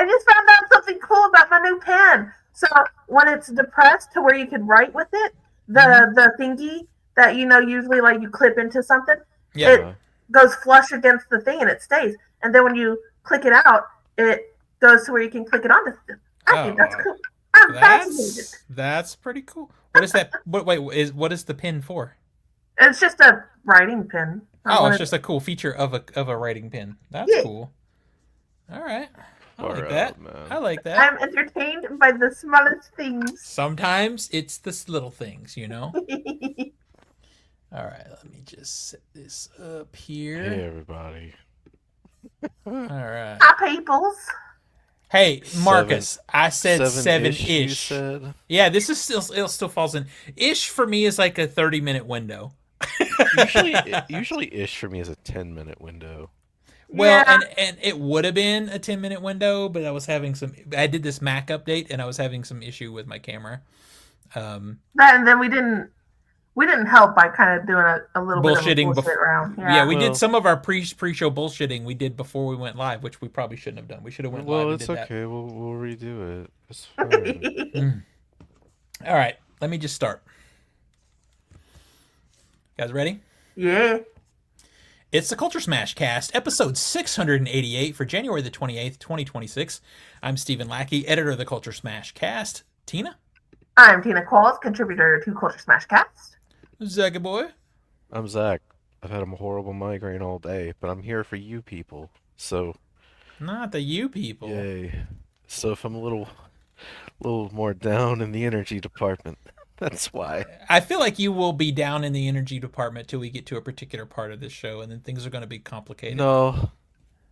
I just found out something cool about my new pen. So when it's depressed to where you can write with it, the thingy that usually like you clip into something, it goes flush against the thing and it stays. And then when you click it out, it goes to where you can click it onto it. I think that's cool. I'm fascinated. That's pretty cool. What is that? What is the pen for? It's just a writing pen. It's just a cool feature of a writing pen. That's cool. All right. I like that. I like that. I'm entertained by the smallest things. Sometimes it's the little things, All right, let me just set this up here. Hey, everybody. All right. Hi, peoples. Hey, Marcus, I said 7-ish. You said? Yeah, this is it still falls in. Ish for me is like a 30-minute window. usually ish for me is a 10-minute window. Well, and it would have been a 10-minute window, but I did this Mac update and I was having some issue with my camera. And then we didn't help by kind of doing a little bullshitting bit of bullshit round. Yeah, we did some of our pre-show bullshitting we did before we went live, which we probably shouldn't have done. We should have went live and did that. Well, it's okay. We'll redo it. It's fine. All right, let me just start. You guys ready? Yeah. It's the Culture Smash Cast, episode 688 for January the 28th, 2026. I'm Stephen Lackey, editor of the Culture Smash Cast. Tina? I'm Tina Qualls, contributor to Culture Smash Cast. Zachy boy? I'm Zach. I've had a horrible migraine all day, but I'm here for you people. So, not the you people. Yay. So if I'm a little more down in the energy department, that's why. I feel like you will be down in the energy department till we get to a particular part of this show, and then things are going to be complicated. No,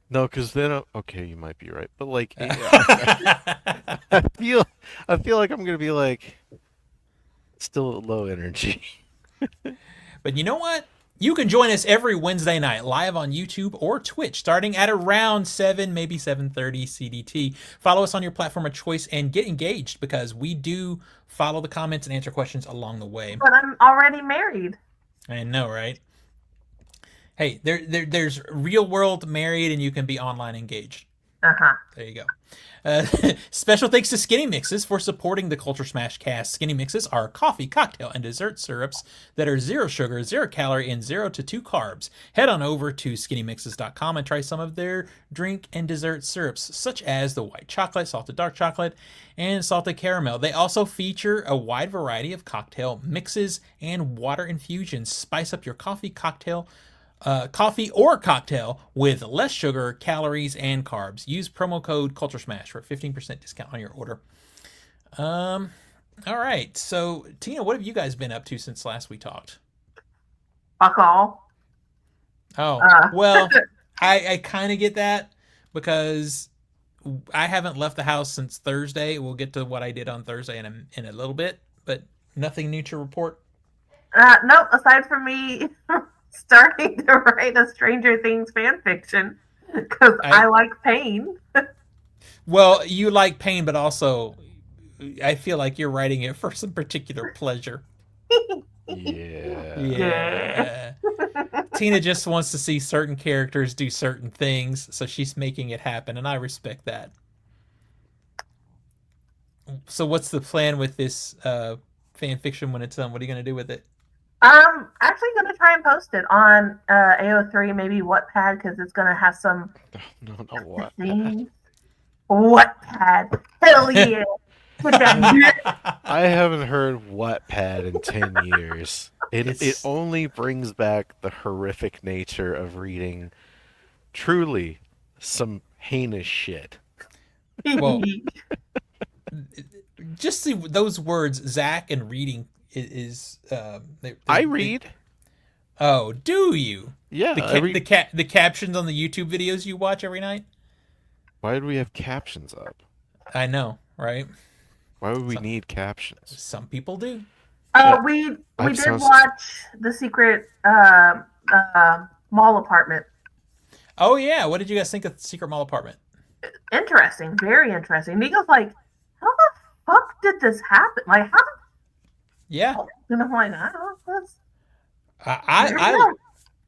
because then okay, you might be right, but like, I feel like I'm going to be like still at low energy. But you know what? You can join us every Wednesday night live on YouTube or Twitch starting at around 7, maybe 7:30 CDT. Follow us on your platform of choice and get engaged because we do follow the comments and answer questions along the way. But I'm already married. I know, right? Hey, there's real world married and you can be online engaged. Uh-huh. There you go. Special thanks to Skinny Mixes for supporting the Culture Smash Cast. Skinny Mixes are coffee, cocktail, and dessert syrups that are 0 sugar, 0 calorie, and 0 to 2 carbs. Head on over to skinnymixes.com and try some of their drink and dessert syrups, such as the white chocolate, salted dark chocolate, and salted caramel. They also feature a wide variety of cocktail mixes and water infusions. Spice up your coffee or cocktail with less sugar, calories, and carbs. Use promo code CultureSmash for a 15% discount on your order. All right. So, Tina, what have you guys been up to since last we talked? Fuck all. Oh, well, I kind of get that because I haven't left the house since Thursday. We'll get to what I did on Thursday in a little bit, but nothing new to report. Nope. Aside from me starting to write a Stranger Things fan fiction because I like pain. Well, you like pain, but also I feel like you're writing it for some particular pleasure. Yeah. Tina just wants to see certain characters do certain things, so she's making it happen, and I respect that. So what's the plan with this fan fiction when it's done? What are you going to do with it? I'm actually going to try and post it on AO3, maybe Wattpad, because it's going to have some... No, not Wattpad. Wattpad. Hell yeah. I haven't heard Wattpad in 10 years. It only brings back the horrific nature of reading truly some heinous shit. Well, just see those words, Zach, and reading is I read. Oh, do you? Yeah. The captions on the YouTube videos you watch every night? Why do we have captions up? I know, right? Why would we need captions? Some people do. We did watch The Secret Mall Apartment. Oh yeah, what did you guys think of The Secret Mall Apartment? Interesting, very interesting. Nico's like, how the fuck did this happen? Like, how? Yeah. And I'm like, I don't know.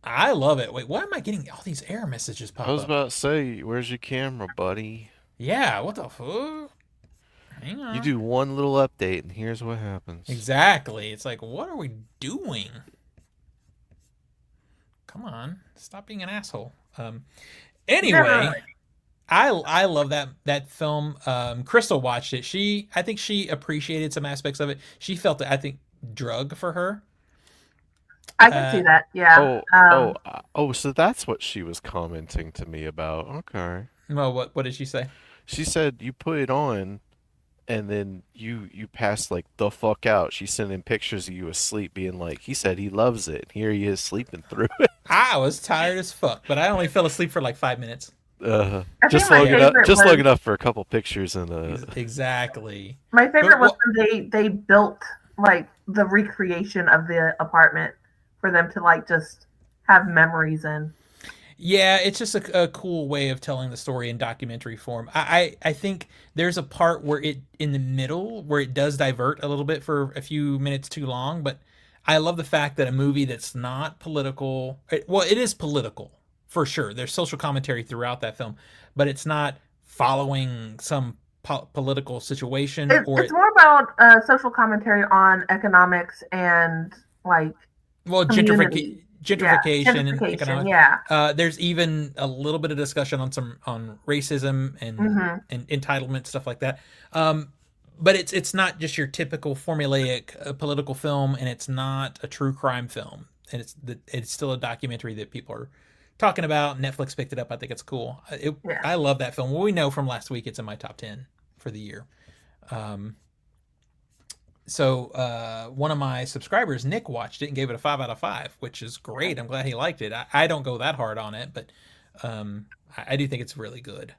I love it. Wait, why am I getting all these error messages pop up? I was about to say, where's your camera, buddy? Yeah, what the fuck? Hang You on. do one little update, and here's what happens. Exactly. It's like, what are we doing? Come on, stop being an asshole. Never. Anyway, I love that film. Crystal watched it. I think she appreciated some aspects of it. She felt it, I think, drug for her. I can see Uh, that. Yeah. So that's what she was commenting to me about. Okay. well, what did she say? She said you put it on, and then you passed like the fuck out. She sent in pictures of you asleep, being like, he said he loves it. Here he is sleeping through it. I was tired as fuck, but I only fell asleep for like 5 minutes. I think my favorite Just was long enough for a couple pictures and Exactly. my But favorite was when they built like the recreation of the apartment for them to like just have memories in. yeah, it's just a cool way of telling the story in documentary form. I think there's a part where it in the middle where it does divert a little bit for a few minutes too long, but I love the fact that a movie that's not political, well, it is political for sure. There's social commentary throughout that film, but it's not following some political situation or It's more about social commentary on economics and like well, community. Yeah, gentrification and gentrification. economic. Yeah. There's even a little bit of discussion on racism Hmm. and entitlement stuff like that. But it's not just your typical formulaic political film, and it's not a true crime film, and it's still a documentary that people are talking about. Netflix picked it up. I think it's cool. Yeah. I love that film. Well, we know from last week it's in my top 10 for the year. Um, so one of my subscribers, Nick, watched it and gave it a 5 out of 5, which is great. I'm glad he liked it. I don't go that hard on it, but I do think it's really good.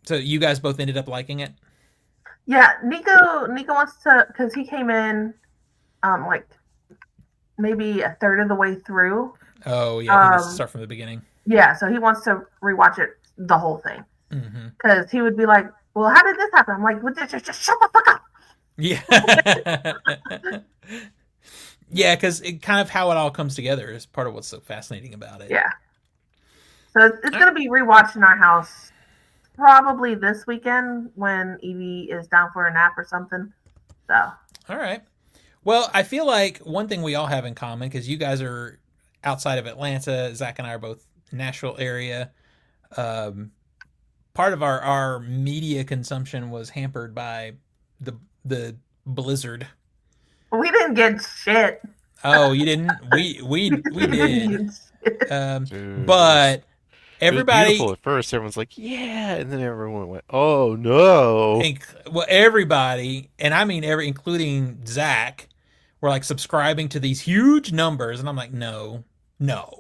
So you guys both ended up liking it. Yeah. Nico wants to because he came in like maybe a third of the way through. Oh yeah, he wants to start from the beginning. Yeah, so he wants to rewatch it the whole thing Mm-hmm. because he would be like, "Well, how did this happen?" I'm like, well, just shut the fuck up." Yeah. Yeah, because it kind of how it all comes together is part of what's so fascinating about it. Yeah. So it's gonna be rewatched in our house probably this weekend when Evie is down for a nap or something. So. All right. Well, I feel like one thing we all have in common, because you guys are outside of Atlanta, Zach and I are both Nashville area. Um, Part of our media consumption was hampered by the blizzard. We didn't get shit. Oh, you didn't? We did. dude, But it was everybody, beautiful at first. Everyone's like, yeah, and then everyone went, oh no. well, everybody, and I mean including Zach, were like subscribing to these huge numbers, and I'm like, no, no.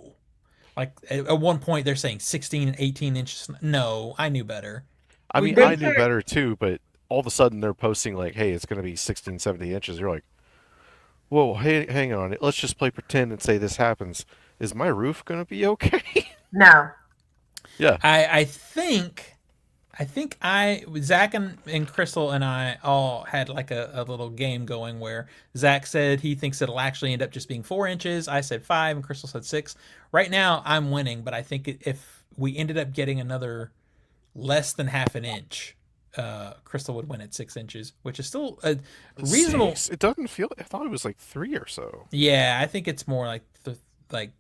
Like at one point, they're saying 16 and 18 inches. No, I knew better. I We mean, I knew better too, but all of a sudden they're posting like, hey, it's going to be 16, 17 inches. You're like, whoa, hey, hang on. Let's just play pretend and say this happens. Is my roof going to be okay? No. Yeah. I think Zach and Crystal and I all had like a little game going where Zach said he thinks it'll actually end up just being 4 inches. I said 5, and Crystal said 6. Right now, I'm winning, but I think if we ended up getting another less than half an inch, Crystal would win at 6 inches, which is still a reasonable. 6? It doesn't feel. I thought it was like 3 or so. Yeah, I think it's more like like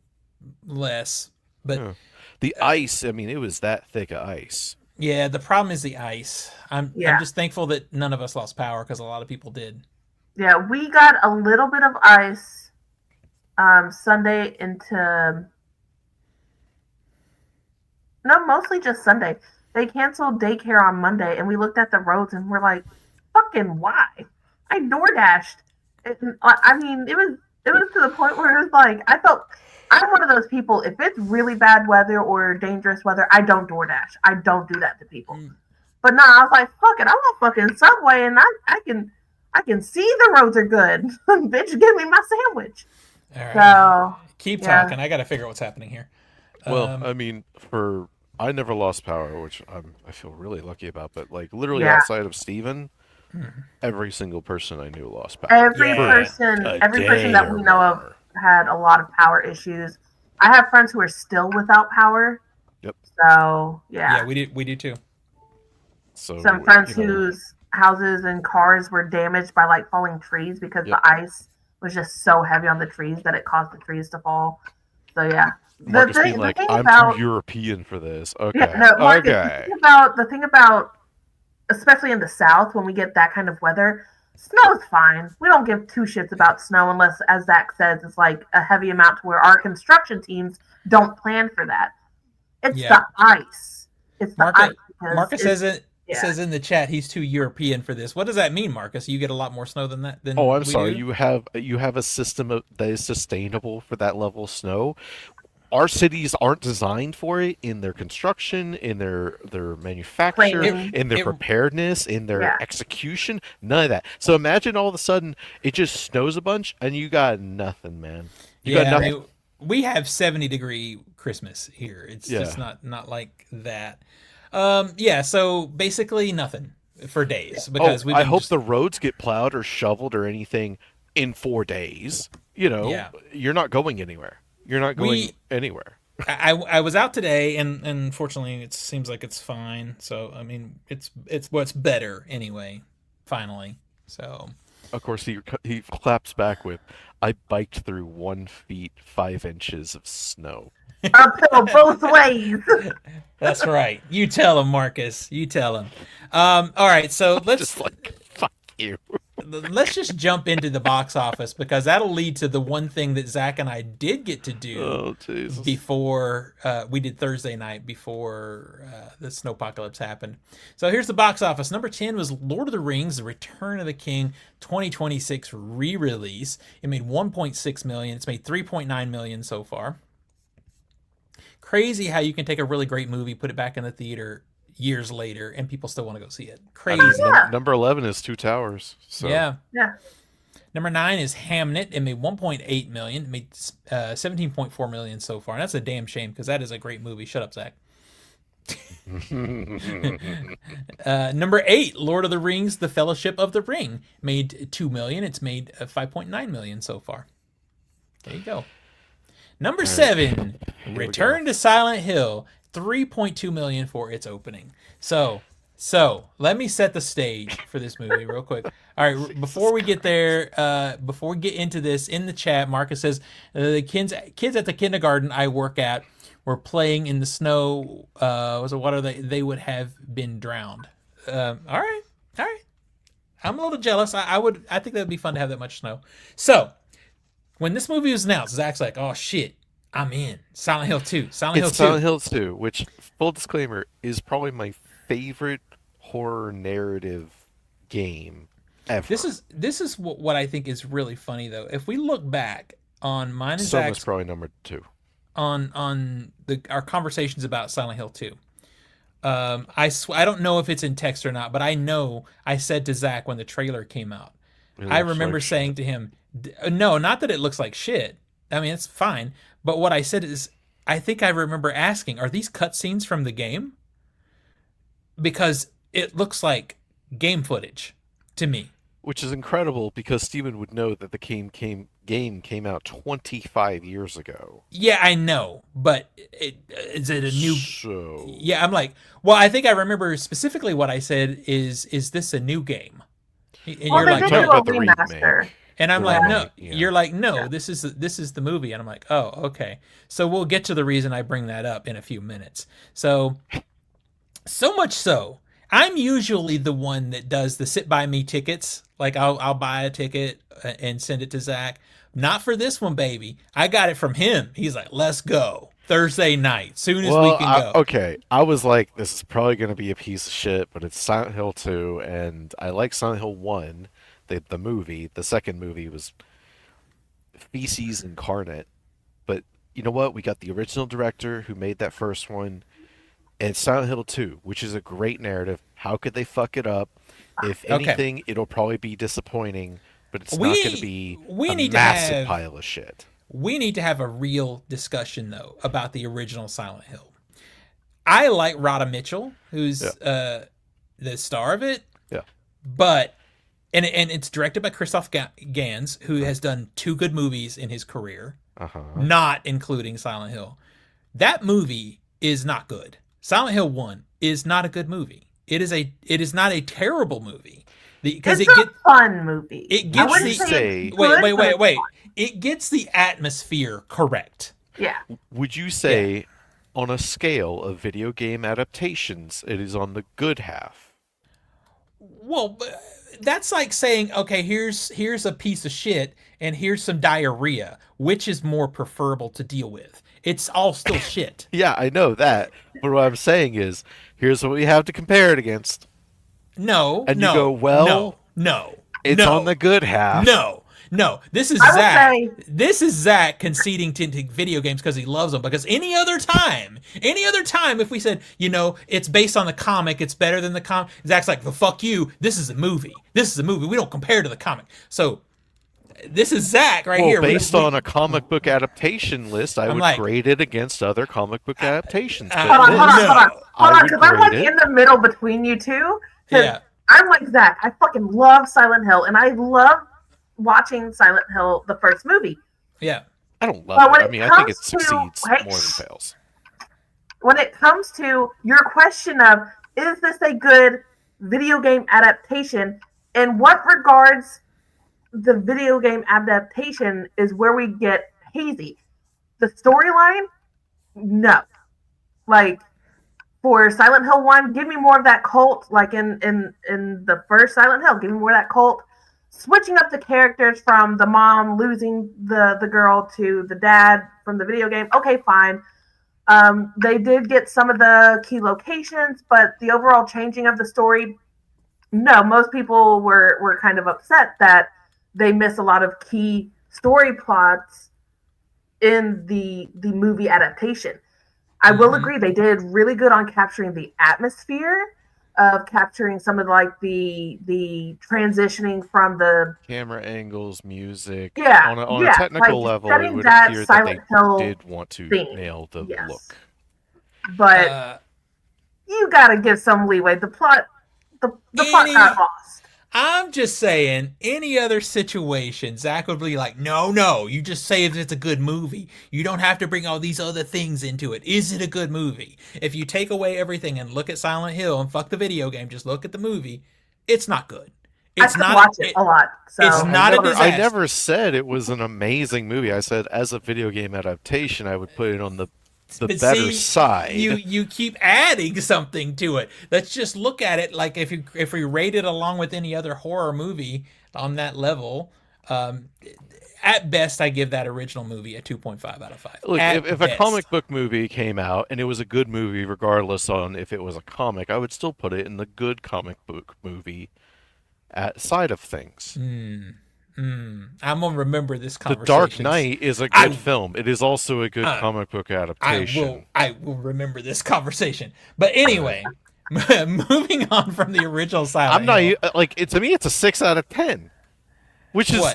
less, but Yeah. The ice. I mean, it was that thick of ice. yeah, the problem is the ice. I'm Yeah. just thankful that none of us lost power because a lot of people did. Yeah, we got a little bit of ice Sunday into no, mostly just Sunday. They canceled daycare on Monday, and we looked at the roads and we're like, "Fucking why?" I door dashed. I mean, it was to the point where it was like I felt. I'm one of those people. If it's really bad weather or dangerous weather, I don't DoorDash. I don't do that to people. But no, I was like, "Fuck it, I want fucking Subway, and I can see the roads are good. Bitch, give me my sandwich." All right. So Keep yeah. talking. I got to figure out what's happening here. Well, I mean, I never lost power, which I feel really lucky about. But like literally Yeah. outside of Steven, every single person I knew lost power. Every Yeah. person day that or we know of more. had a lot of power issues. I have friends who are still without power. Yep. So Yeah, yeah. we do too. So, some friends whose houses and cars were damaged by like falling trees because the ice was just so heavy on the trees that it caused the trees to fall. So yeah, Marcus being the like, thing "I'm about, too European for this." Okay, yeah, no, Marcus, okay. the thing about, especially in the South, when we get that kind of weather, snow's fine. We don't give two shits about snow unless, as Zach says, it's like a heavy amount to where our construction teams don't plan for that. It's the ice. It's the ice Marcus says in the chat he's too European for this. What does that mean, Marcus? You get a lot more snow than that than Oh, I'm we sorry. do? You have a system that is sustainable for that level of snow. Our cities aren't designed for it in their construction, in their manufacture, in their preparedness, in their execution. None of that. So imagine all of a sudden it just snows a bunch and you got nothing, man. You got nothing. I mean, we have 70-degree Christmas here. It's just not like that. So basically nothing for days because I hope the roads get plowed or shoveled or anything in 4 days. You're not going anywhere. You're not going anywhere. I was out today, and fortunately, it seems like it's fine. So I mean, it's what's better anyway. Finally, so of course he claps back with, "I biked through 1 feet 5 inches of snow." Uphill both ways. That's right. You tell him, Marcus. You tell him. All right, so let's just like, fuck you. Let's just jump into the box office because that'll lead to the one thing that Zach and I did get to do before we did Thursday night before the snowpocalypse happened. So here's the box office. Number 10 was Lord of the Rings: The Return of the King 2026 re-release. It made 1.6 million. It's made 3.9 million so far. Crazy how you can take a really great movie, put it back in the theater years later, and people still want to go see it. Crazy. Number 11 is Two Towers. So. Yeah. Number 9 is Hamnet. It made 1.8 million. It made 17.4 million so far. And that's a damn shame because that is a great movie. Shut up, Zach. Number 8, Lord of the Rings: The Fellowship of the Ring, made 2 million. It's made 5.9 million so far. There you go. Number 7, Return to Silent Hill, 3.2 million for its opening. So let me set the stage for this movie real quick. All right, before we get there, before we get into this, in the chat, Marcus says the kids at the kindergarten I work at were playing in the snow. Was it water? They would have been drowned. All right. I'm a little jealous. I think that would be fun to have that much snow. So when this movie was announced, Zach's like, "Oh shit, I'm in Silent Hill 2." Silent Hill 2, which, full disclaimer, is probably my favorite horror narrative game ever. This is what I think is really funny though. If we look back on mine and Zach's, Soma's probably number 2 on our conversations about Silent Hill 2. I don't know if it's in text or not, but I know I said to Zach when the trailer came out, I remember saying to him, "No, not that it looks like shit. I mean, it's fine." But what I said is, I think I remember asking, "Are these cutscenes from the game?" Because it looks like game footage to me. Which is incredible because Steven would know that the game came out 25 years ago. Yeah, I know, but is it a new? So... Yeah, I'm like, well, I think I remember specifically what I said is this a new game? And you're like, no. About the remaster. And I'm like, no. Yeah. You're like, no. Yeah. This is the movie, and I'm like, oh, okay. So we'll get to the reason I bring that up in a few minutes. So much so, I'm usually the one that does the sit by me tickets. Like I'll buy a ticket and send it to Zach. Not for this one, baby. I got it from him. He's like, let's go Thursday night, soon as we can go. Okay, I was like, this is probably going to be a piece of shit, but it's Silent Hill 2, and I like Silent Hill 1, the movie. The second movie was feces incarnate. But you know what? We got the original director who made that first one, and Silent Hill 2, which is a great narrative. How could they fuck it up? If anything, it'll probably be disappointing, but it's not going to be a massive pile of shit. We need to have a real discussion, though, about the original Silent Hill. I like Radha Mitchell, who's the star of it. Yeah. But, and it's directed by Christoph Gans, who has done 2 good movies in his career, not including Silent Hill. That movie is not good. Silent Hill 1 is not a good movie. It is not a terrible movie because it's a fun movie. It gets wait. It gets the atmosphere correct. Yeah. Would you say, on a scale of video game adaptations, it is on the good half? Well, that's like saying, okay, here's a piece of shit and here's some diarrhea. Which is more preferable to deal with? It's all still shit. Yeah, I know that. But what I'm saying is, here's what we have to compare it against. No. And you go, well, no. It's on the good half. No. This is Zach. This is Zach conceding to video games because he loves them. Because any other time, if we said, it's based on the comic, it's better than the comic, Zach's like, well, fuck you. This is a movie. We don't compare to the comic. So this is Zach here. Based on a comic book adaptation list, I would grade it against other comic book adaptations. Hold on, because I'm like in the middle between you two. Yeah. I'm like Zach. I fucking love Silent Hill, and I love watching Silent Hill, the first movie. Yeah. I don't love it. I mean, I think it succeeds more than fails. When it comes to your question of, is this a good video game adaptation, in what regards the video game adaptation is where we get hazy. The storyline, no. Like, for Silent Hill 1, give me more of that cult, like in the first Silent Hill. Give me more of that cult. Switching up the characters from the mom losing the girl to the dad from the video game. Okay, fine. They did get some of the key locations, but the overall changing of the story, no. Most people were kind of upset that they miss a lot of key story plots in the movie adaptation. I will agree they did really good on capturing the atmosphere of capturing some of like the transitioning from the camera angles, music. Yeah, on a technical level, it would appear that they did want to nail the look. But you gotta give some leeway. The plot got lost. I'm just saying, any other situation, Zach would be like, no, you just say if it's a good movie. You don't have to bring all these other things into it. Is it a good movie? If you take away everything and look at Silent Hill and fuck the video game, just look at the movie, it's not good. It's not watch it a lot. So. It's not a disaster. I never said it was an amazing movie. I said as a video game adaptation, I would put it on the better side. You keep adding something to it. Let's just look at it like if we rate it along with any other horror movie on that level. At best, I give that original movie a 2.5 out of 5. Look, if a comic book movie came out and it was a good movie, regardless on if it was a comic, I would still put it in the good comic book movie side of things. I'm gonna remember this conversation. The Dark Knight is a good film. It is also a good comic book adaptation. I will remember this conversation. But anyway, moving on from the original Silent Hill. To me, it's a 6 out of 10, which is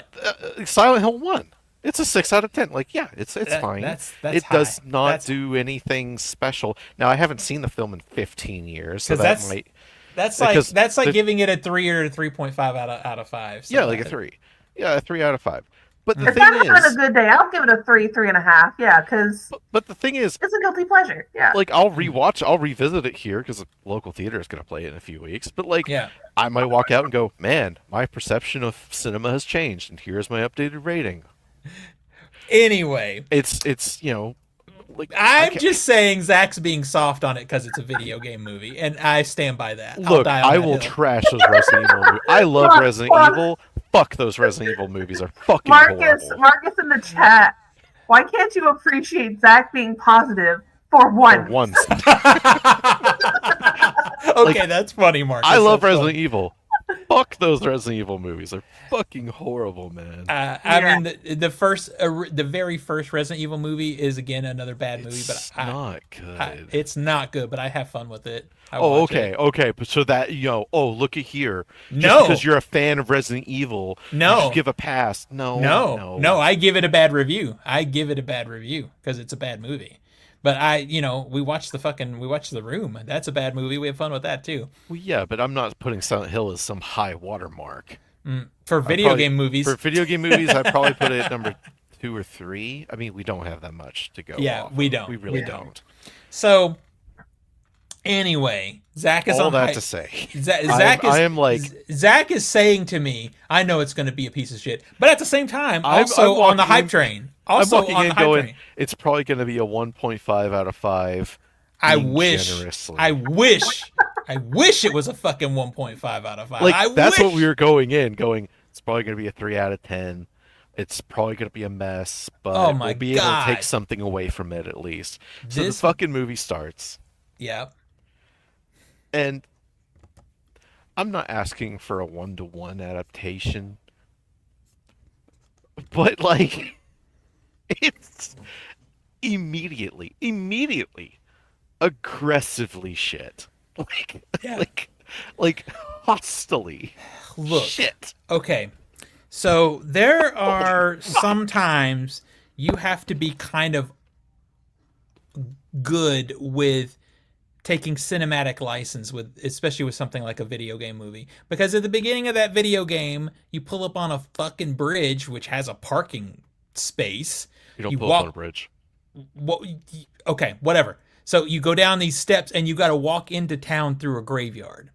Silent Hill 1. It's a 6 out of 10. It's fine. It does not do anything special. Now, I haven't seen the film in 15 years, so that might. That's like giving it a 3 or a 3.5 out of 5. Yeah, like a 3. Yeah, a 3 out of 5. But the if thing I'm having a good day, I'll give it a 3.5. Yeah, because. But the thing is, it's a guilty pleasure. Yeah. I'll revisit it here because the local theater is going to play it in a few weeks. But I might walk out and go, man, my perception of cinema has changed, and here's my updated rating. Anyway, it's I'm just saying Zach's being soft on it because it's a video game movie, and I stand by that. Look, I will trash those Resident Evil movies. I love Resident Evil. Fuck those Resident Evil movies are fucking horrible. Marcus in the chat. Why can't you appreciate Zach being positive for once? For once. Okay, that's funny, Marcus. I love Resident Evil. Fuck those Resident Evil movies. They're fucking horrible, man. I mean, the very first Resident Evil movie is again another bad movie, but it's not good. It's not good, but I have fun with it. Okay. But so that look at here. No, because you're a fan of Resident Evil. No, you should give a pass. No. I give it a bad review. Because it's a bad movie. But we watched The Room. That's a bad movie. We have fun with that too. Well, yeah, but I'm not putting Silent Hill as some high watermark. For video game movies. For video game movies, I'd probably put it at number 2 or 3. I mean, we don't have that much to go. Yeah, off we don't. We really don't. So, Anyway, Zach is All on that hype. to say, Zach is saying to me, I know it's going to be a piece of shit, but at the same time, also on the hype train. Also I'm walking on in the hype going, train. it's probably going to be a 1.5 out of 5. I wish it was a fucking 1.5 out of 5. Like, that's what we were going in, going, it's probably going to be a 3 out of 10. It's probably going to be a mess, but we'll be able to take something away from it at least. So the fucking movie starts. Yeah. And I'm not asking for a 1-to-1 adaptation, but, like, it's immediately, aggressively shit. Like hostily. Look, shit. Okay. So there are sometimes you have to be kind of good with taking cinematic license with, especially with something like a video game movie, because at the beginning of that video game you pull up on a fucking bridge which has a parking space. You don't pull up on a bridge. Okay, whatever. So you go down these steps and you got to walk into town through a graveyard.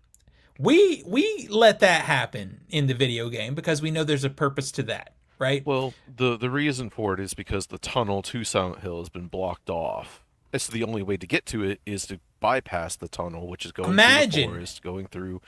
We let that happen in the video game because we know there's a purpose to that, right? Well, the reason for it is because the tunnel to Silent Hill has been blocked off. It's the only way to get to it is to bypass the tunnel, which is going through the forest, going through...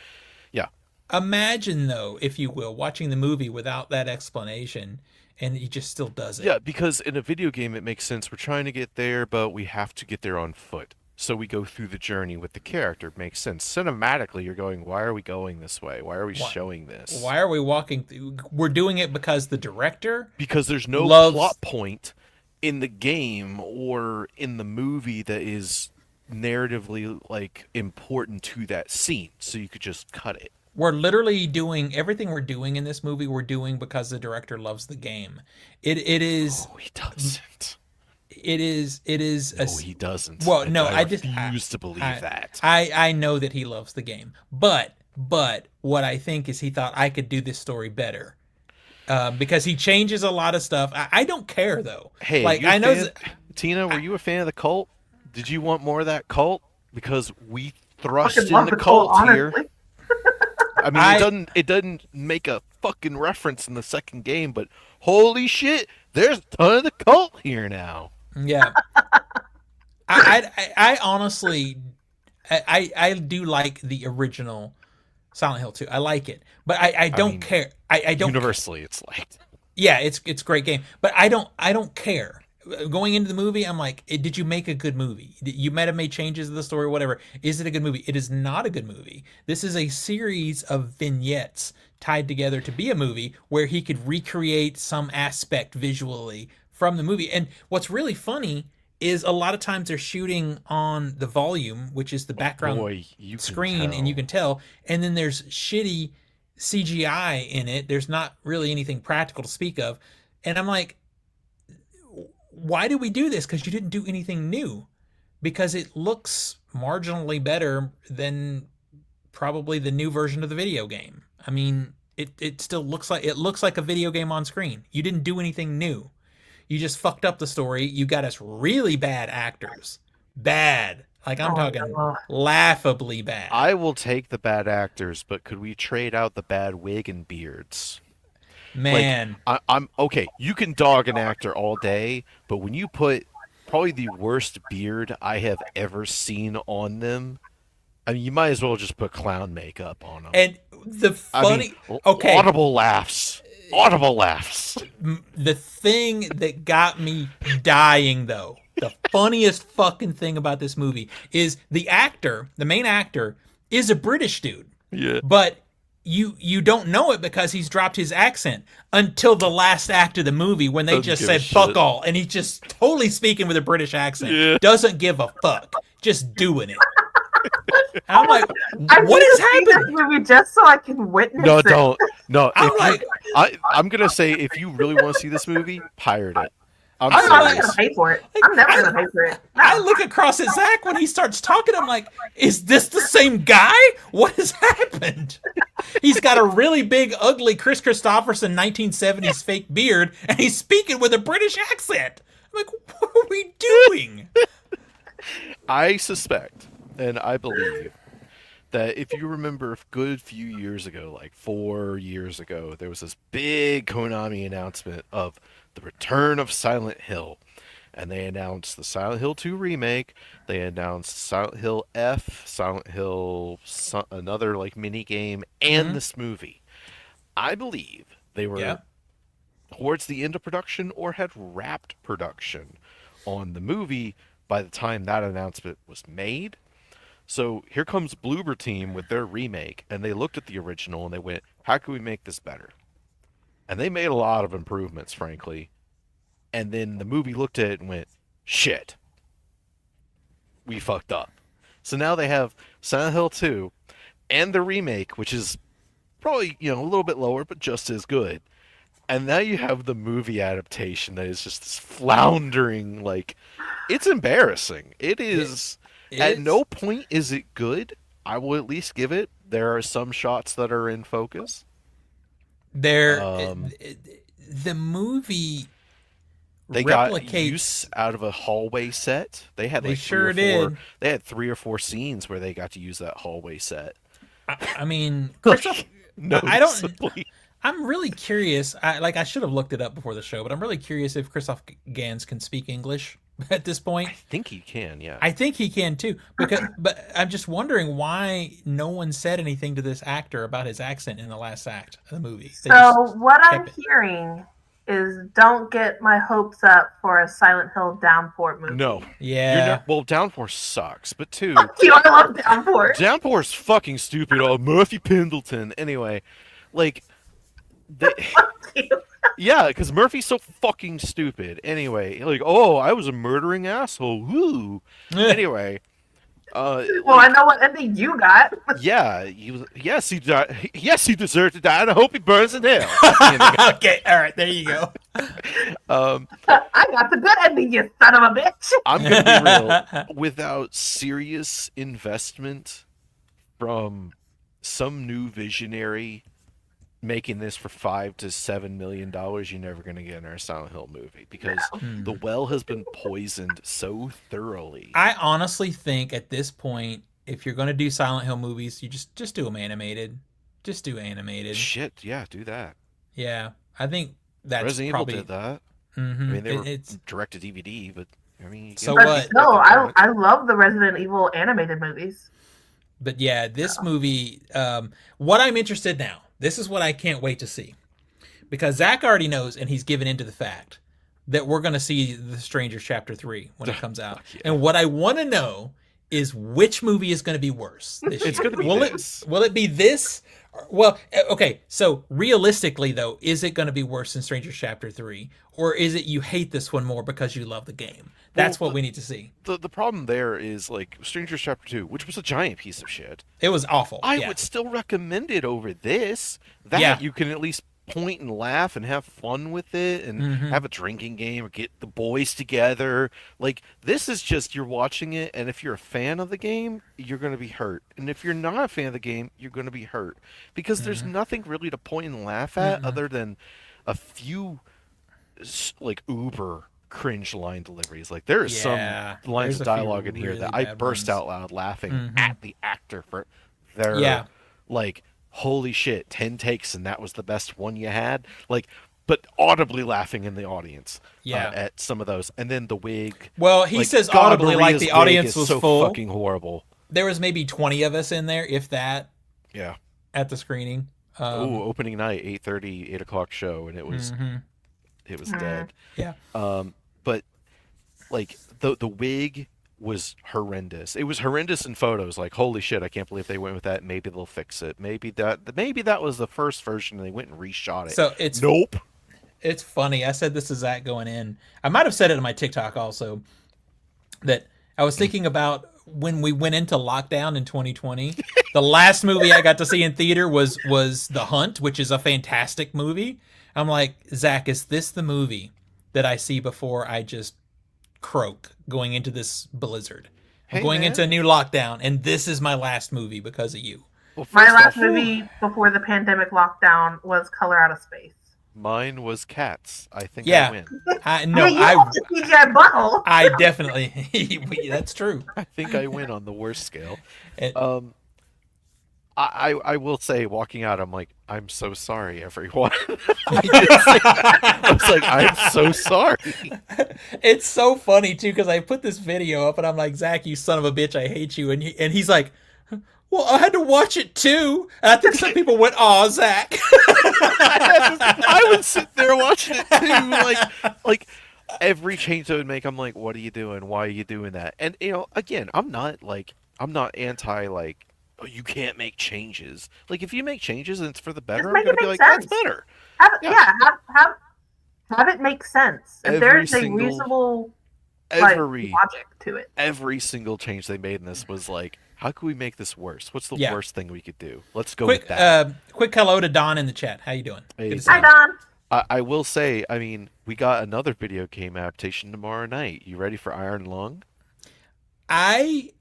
Yeah. Imagine, though, if you will, watching the movie without that explanation, and he just still does it. Yeah, because in a video game it makes sense. We're trying to get there, but we have to get there on foot. So we go through the journey with the character. It makes sense. Cinematically, you're going, why are we going this way? Why are we showing this? Why are we walking through? We're doing it because the director... Because there's no plot point in the game or in the movie that is narratively, like, important to that scene. So you could just cut it. We're literally doing everything we're doing in this movie. We're doing because the director loves the game. It is. Oh, he doesn't. It is. No, he doesn't. Well, no, I refuse to believe that. I know that he loves the game, but what I think is he thought I could do this story better, because he changes a lot of stuff. I don't care though. Hey, like I know, Tina, were you a fan of the cult? Did you want more of that cult? Because we thrust in the cult here. I mean, it doesn't make a fucking reference in the second game, but holy shit, there's a ton of the cult here now. Yeah. I honestly, I do like the original Silent Hill 2. I like it, but I don't care. I don't. Universally, it's liked. Yeah, it's a great game, but I don't care. Going into the movie, I'm like, did you make a good movie? You might have made changes to the story, whatever. Is it a good movie? It is not a good movie. This is a series of vignettes tied together to be a movie where he could recreate some aspect visually from the movie. And what's really funny is a lot of times they're shooting on the volume, which is the background screen, and you can tell. And then there's shitty CGI in it. There's not really anything practical to speak of. And I'm like, why do we do this? Because you didn't do anything new. Because it looks marginally better than probably the new version of the video game. I mean, it still looks like a video game on screen. You didn't do anything new. You just fucked up the story. You got us really bad actors. Bad. Like, I'm talking laughably bad. I will take the bad actors, but could we trade out the bad wig and beards? Man. Like, I'm okay. You can dog an actor all day, but when you put probably the worst beard I have ever seen on them, I mean, you might as well just put clown makeup on them. And the funny... okay. Audible laughs. Audible laughs. The thing that got me dying, though, the funniest fucking thing about this movie is the main actor, is a British dude. Yeah. But you don't know it because he's dropped his accent until the last act of the movie when they just said fuck all, and he's just totally speaking with a British accent. Yeah. Doesn't give a fuck. Just doing it. And I'm like, what is happening? This movie just so I can witness No, it. don't. No, I'm gonna say if you really want to see this movie, pirate it. I'm not gonna pay for it. I'm never gonna pay for it. No. I look across at Zach when he starts talking. I'm like, is this the same guy? What has happened? He's got a really big, ugly Chris Christopherson 1970s fake beard, and he's speaking with a British accent. I'm like, what are we doing? I suspect And I believe that if you remember a good few years ago, like 4 years ago, there was this big Konami announcement of the return of Silent Hill. And they announced the Silent Hill 2 remake. They announced Silent Hill F, Silent Hill, another like mini game, and this movie. I believe they were towards the end of production or had wrapped production on the movie by the time that announcement was made. So here comes Bloober Team with their remake, and they looked at the original and they went, "How can we make this better?" And they made a lot of improvements, frankly. And then the movie looked at it and went, "Shit, we fucked up." So now they have Silent Hill 2 and the remake, which is probably, a little bit lower, but just as good. And now you have the movie adaptation that is just this floundering, like, it's embarrassing. It is. At no point is it good. I will at least give it. There are some shots that are in focus. The movie they got use out of a hallway set. They had like they had 3 or 4 scenes where they got to use that hallway set. I mean, I'm really curious. I should have looked it up before the show, but I'm really curious if Christoph Gans can speak English at this point. I think he can, yeah. I think he can too. But I'm just wondering why no one said anything to this actor about his accent in the last act of the movie. So what I'm hearing is don't get my hopes up for a Silent Hill Downpour movie. No. Yeah. Well, Downpour sucks, but two. Fuck you, I love Downpour. Downpour's fucking stupid. Oh, Murphy Pendleton. Anyway, like... Yeah, because Murphy's so fucking stupid. Anyway, like, oh, I was a murdering asshole. Woo. Anyway, well, I know what ending you got. Yeah, he was. Yes, he died. Yes, he deserved to die, and I hope he burns in hell. Okay, all right, there you go. I got the good ending, you son of a bitch. I'm gonna be real. Without serious investment from some new visionary making this for $5 to $7 million, you're never going to get another Silent Hill movie because the well has been poisoned so thoroughly. I honestly think at this point, if you're going to do Silent Hill movies, you just do them animated. Just do animated. Shit, yeah, do that. Yeah, I think that's Resident probably... Evil did that. Mm-hmm. I mean, they were direct to DVD, but I mean, so what? No, I love the Resident Evil animated movies. But yeah, this movie, what I'm interested now, this is what I can't wait to see. Because Zach already knows, and he's given into the fact, that we're going to see The Strangers Chapter 3 when it comes out. Yeah. And what I want to know is which movie is going to be worse this year. It's going to be this. Will it be this? Well, okay, so realistically, though, is it going to be worse than Strangers Chapter 3? Or is it you hate this one more because you love the game? That's what we need to see. The problem there is, like, Strangers Chapter 2, which was a giant piece of shit. It was awful. I would still recommend it over this. That you can at least point and laugh and have fun with it and have a drinking game or get the boys together. Like, this is just you're watching it, and if you're a fan of the game, you're going to be hurt. And if you're not a fan of the game, you're going to be hurt. Because there's nothing really to point and laugh at other than a few, like, uber cringe line deliveries. Like, there are some lines of dialogue in here that I burst out loud laughing at the actor for their, like, holy shit, 10 takes and that was the best one you had. Like, but audibly laughing in the audience at some of those. And then the wig. Well, he says audibly like the audience was so full. Fucking horrible. There was maybe 20 of us in there, if that. Yeah. At the screening. Opening night, 8:30, 8 o'clock show, and it was dead. Yeah. But like the wig was horrendous. It was horrendous in photos. Like, holy shit, I can't believe they went with that. Maybe they'll fix it. Maybe that was the first version and they went and reshot it. So it's nope. It's funny. I said this to Zach going in. I might have said it in my TikTok also, that I was thinking about when we went into lockdown in 2020. The last movie I got to see in theater was The Hunt, which is a fantastic movie. I'm like, Zach, is this the movie that I see before I just croak going into this blizzard? I'm going into a new lockdown, and this is my last movie because of you. Well, my last movie before the pandemic lockdown was Color Out of Space. Mine was cats. I think I Yeah. win. No, you have the CGI butthole. I definitely. That's true. I think I win on the worst scale. It, Um, I will say, walking out, I'm like, I'm so sorry, everyone. I was like, I'm so sorry. it's so funny too because I put this video up and I'm like, Zach, you son of a bitch, I hate you, and he's like, well, I had to watch it too. And I think some people went, "Aw, Zach." I would sit there watching it too, like every change they would make. I'm like, what are you doing? Why are you doing that? And again, I'm not anti like, oh, you can't make changes. Like if you make changes and it's for the better, I'm gonna be like, sense. That's better. Have it make sense. If there's a reasonable logic to it. Every single change they made in this was like, how can we make this worse? What's the worst thing we could do? Let's go with that. Quick hello to Don in the chat. How you doing? Hey, hi, Don. I will say, I mean, we got another video game adaptation tomorrow night. You ready for Iron Lung? I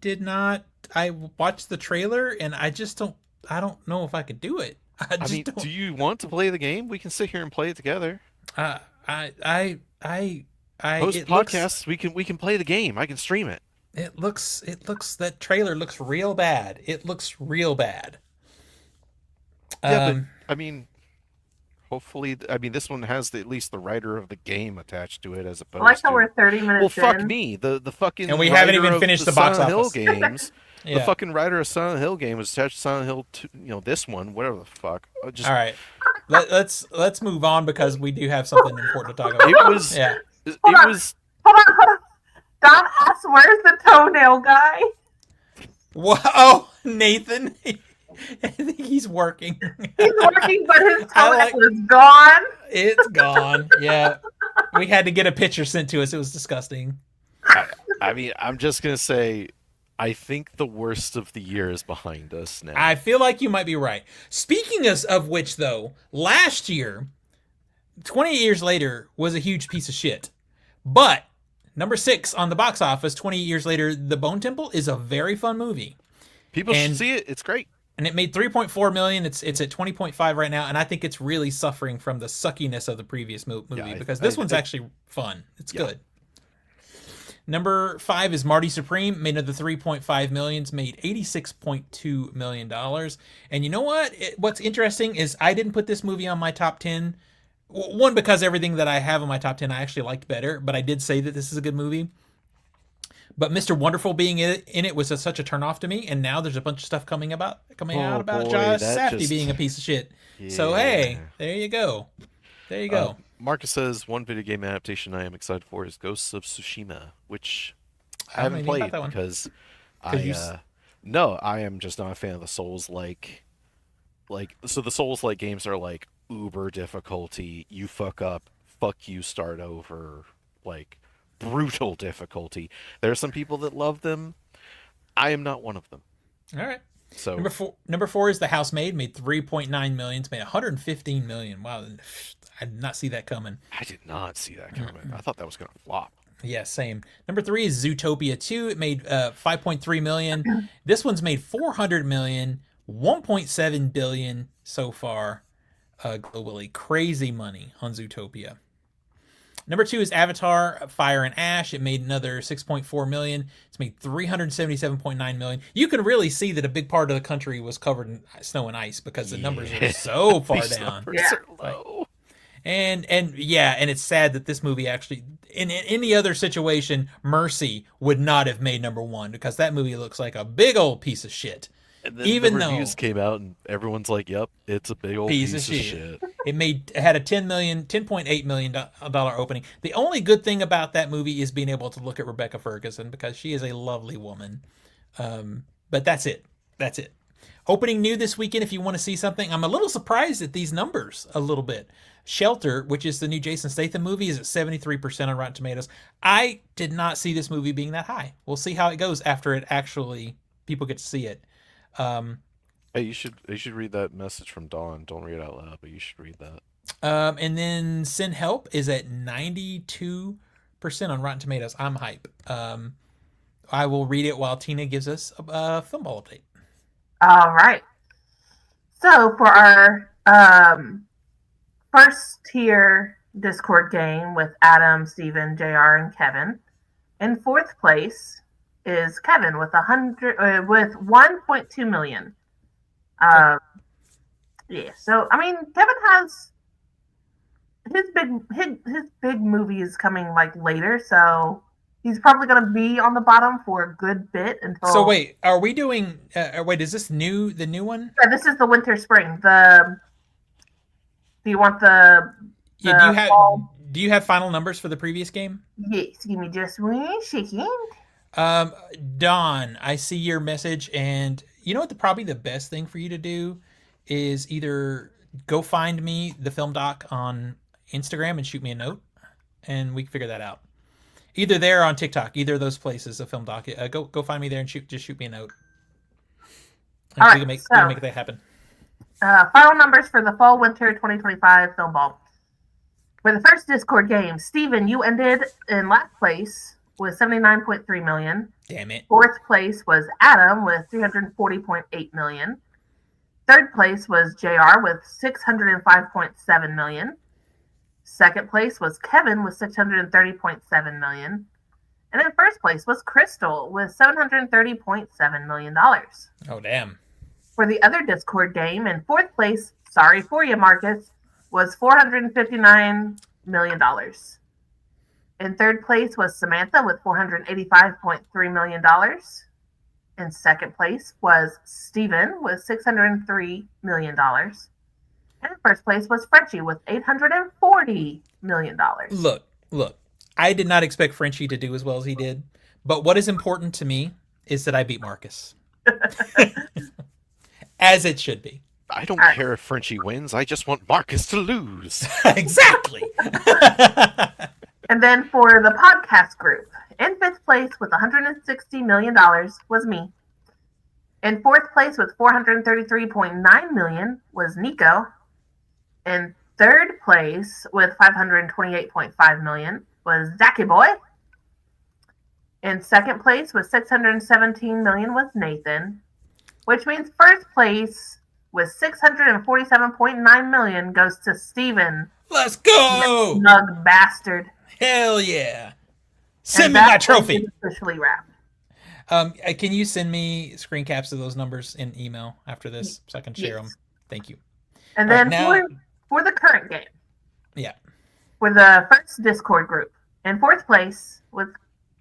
did not. I watched the trailer and I just don't. I don't know if I could do it. I mean, do you want to play the game? We can sit here and play it together. Post podcasts. We can play the game. I can stream it. It looks that trailer looks real bad. It looks real bad. Yeah, but I mean, hopefully, this one has at least the writer of the game attached to it, as opposed to. I like how we're 30 minutes. Well, fuck me. The fucking and we haven't even finished the box Silent office. Hill games. Yeah. The fucking writer of Silent Hill game was attached to Silent Hill 2, this one, whatever the fuck. All right, let's move on because we do have something important to talk about. It was. Hold on. Don asks, "Where's the toenail guy?" Whoa, oh, Nathan. I think he's working. He's working, but his toenail is gone. It's gone. Yeah, we had to get a picture sent to us. It was disgusting. I mean, I'm just gonna say, I think the worst of the year is behind us now. I feel like you might be right. Speaking of which, though, last year, 28 years later, was a huge piece of shit. But number 6 on the box office, 28 years later, The Bone Temple is a very fun movie. People should see it. It's great. And it made $3.4 million. It's at $20.5 right now, and I think it's really suffering from the suckiness of the previous movie because this one's actually fun. It's good. Number 5 is Marty Supreme, made another $3.5 million, made $86.2 million. And you know what? What's interesting is I didn't put this movie on my top 10. One, because everything that I have on my top 10 I actually liked better, but I did say that this is a good movie. But Mr. Wonderful being in it was such a turnoff to me, and now there's a bunch of stuff coming out about Josh Safdie being a piece of shit. Yeah. So hey, there you go. There you go. Marcus says one video game adaptation I am excited for is Ghosts of Tsushima, which I haven't played because I am just not a fan of the Souls-like. So the Souls-like games are like uber difficulty. You fuck up, fuck you, start over, like brutal difficulty. There are some people that love them. I am not one of them. All right. So number four is The Housemaid, made $3.9 million. It's made $115 million. Wow, I did not see that coming. I did not see that coming. I thought that was going to flop. Yeah, same. Number 3 is Zootopia 2. It made $5.3 million. This one's made $400 million, $1.7 billion so far globally. Crazy money on Zootopia. Number 2 is Avatar, Fire and Ash. It made another $6.4 million. It's made $377.9 million. You can really see that a big part of the country was covered in snow and ice because the numbers are so far down. Numbers are low. And it's sad that this movie actually, in any other situation, Mercy would not have made number 1 because that movie looks like a big old piece of shit. And then the reviews came out and everyone's like, "Yep, it's a big old piece of shit." It had a $10.8 million opening. The only good thing about that movie is being able to look at Rebecca Ferguson because she is a lovely woman. But that's it. That's it. Opening new this weekend. If you want to see something, I'm a little surprised at these numbers a little bit. Shelter, which is the new Jason Statham movie, is at 73% on Rotten Tomatoes. I did not see this movie being that high. We'll see how it goes after it actually people get to see it. Hey, you should read that message from Dawn. Don't read it out loud, but you should read that. And then Send Help is at 92% on Rotten Tomatoes. I'm hype. I will read it while Tina gives us a film ball update. All right. So for our first tier Discord game with Adam, Steven, JR, and Kevin, in fourth place is Kevin with 1.2 million. Yeah, so I mean, Kevin has his big movie is coming like later, so he's probably gonna be on the bottom for a good bit until. So wait, are we doing? Wait, is this the new one? Yeah, this is the winter spring. Do you want the Yeah. Do you have final numbers for the previous game? Yes, give me just 1 second. Don, I see your message, and you know what? Probably the best thing for you to do is either go find me, The.Film.Doc, on Instagram and shoot me a note, and we can figure that out. Either there or on TikTok, either of those places, The.Film.Doc. Go find me there and shoot me a note. All right, we can make that happen. Final numbers for the fall winter 2025 film ball. For the first Discord game, Steven, you ended in last place with 79.3 million. Damn it. Fourth place was Adam with 340.8 million. Third place was JR with 605.7 million. Second place was Kevin with 630.7 million. And in first place was Crystal with $730.7 million. Oh, damn. For the other Discord game, in fourth place, sorry for you, Marcus, was $459 million. In third place was Samantha with $485.3 million. In second place was Steven with $603 million. And in first place was Frenchie with $840 million. Look, I did not expect Frenchie to do as well as he did, but what is important to me is that I beat Marcus. As it should be. I don't care if Frenchie wins. I just want Marcus to lose. Exactly. And then for the podcast group, in fifth place with $160 million was me. In fourth place with $433.9 million was Nico. In third place with $528.5 million was Zachy Boy. In second place with $617 million was Nathan, which means first place with $647.9 million goes to Steven. Let's go! Snug bastard. Hell yeah. Send me my trophy. Officially wrapped. Can you send me screen caps of those numbers in email after this so I can share them? Thank you. And then for the current game. Yeah. For the first Discord group, in fourth place with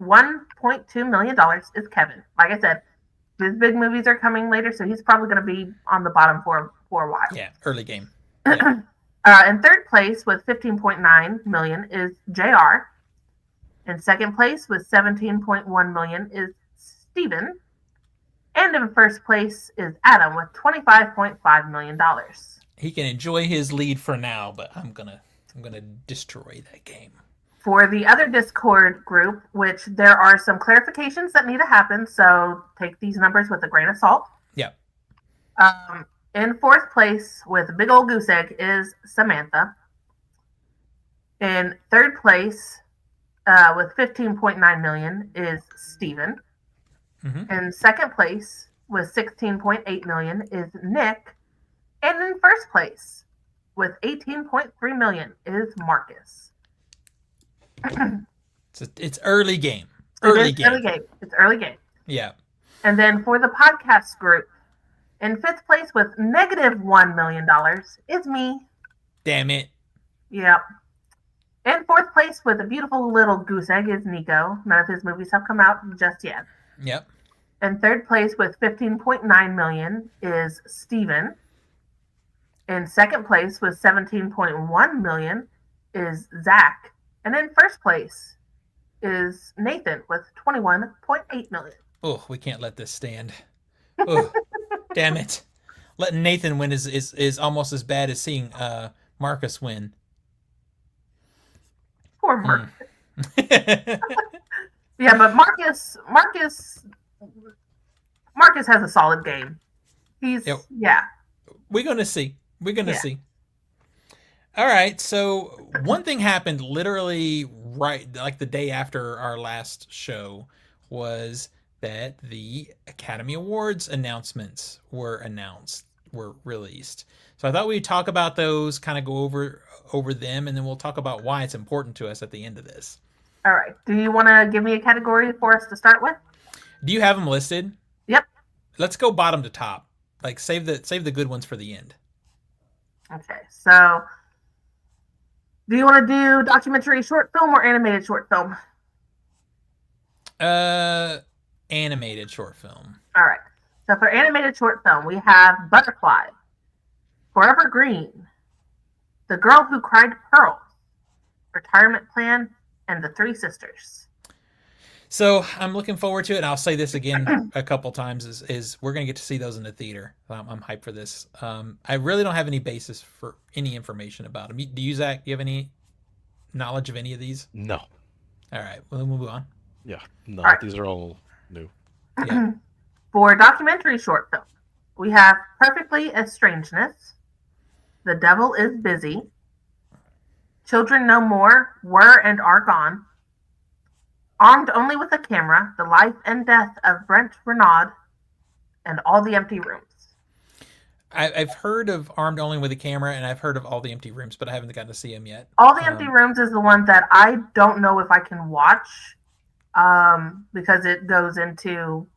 $1.2 million is Kevin. Like I said, his big movies are coming later, so he's probably going to be on the bottom for a while. Yeah, early game. Yeah. In third place with $15.9 million is JR. In second place with $17.1 million is Steven. And in first place is Adam with $25.5 million. He can enjoy his lead for now, but I'm gonna destroy that game. For the other Discord group, which there are some clarifications that need to happen, so take these numbers with a grain of salt. Yeah. In fourth place with a big old goose egg is Samantha. In third place with $15.9 million is Steven. Mm-hmm. In second place with $16.8 million is Nick. And in first place with $18.3 million is Marcus. It's early game. It's early game. Yeah. And then for the podcast group, in fifth place with negative $1 million is me. Damn it. Yep. In fourth place with a beautiful little goose egg is Nico. None of his movies have come out just yet. Yep. In third place with $15.9 million is Steven. In second place with $17.1 million is Zach. And in first place is Nathan with $21.8 million. Oh, we can't let this stand. Oh, damn it. Letting Nathan win is almost as bad as seeing Marcus win. Poor Marcus. Yeah, but Marcus has a solid game. Yeah. We're gonna see. See. All right, so one thing happened literally right like the day after our last show was that the Academy Awards announcements were announced were released. So I thought we'd talk about those, kind of go over them, and then we'll talk about why it's important to us at the end of this. All right. Do you want to give me a category for us to start with? Do you have them listed? Yep. Let's go bottom to top. Like save the good ones for the end. Okay. So, do you want to do documentary short film or animated short film? Animated short film. All right. So for animated short film, we have Butterfly, Forever Green, The Girl Who Cried Pearls, Retirement Plan, and The Three Sisters. So I'm looking forward to it. And I'll say this again a couple times: is we're gonna get to see those in the theater. I'm hyped for this. I really don't have any basis for any information about them. Do you, Zach? Do you have any knowledge of any of these? No. All right. Well, then we'll move on. Yeah. No. All right. These are all new. Yeah. For documentary short film, we have Perfectly Estrangeness, The Devil is Busy, Children No More, Were and Are Gone, Armed Only with a Camera, The Life and Death of Brent Renaud, and All the Empty Rooms. I've heard of Armed Only with a Camera, and I've heard of All the Empty Rooms, but I haven't gotten to see them yet. All the Empty Rooms is the one that I don't know if I can watch, because it goes into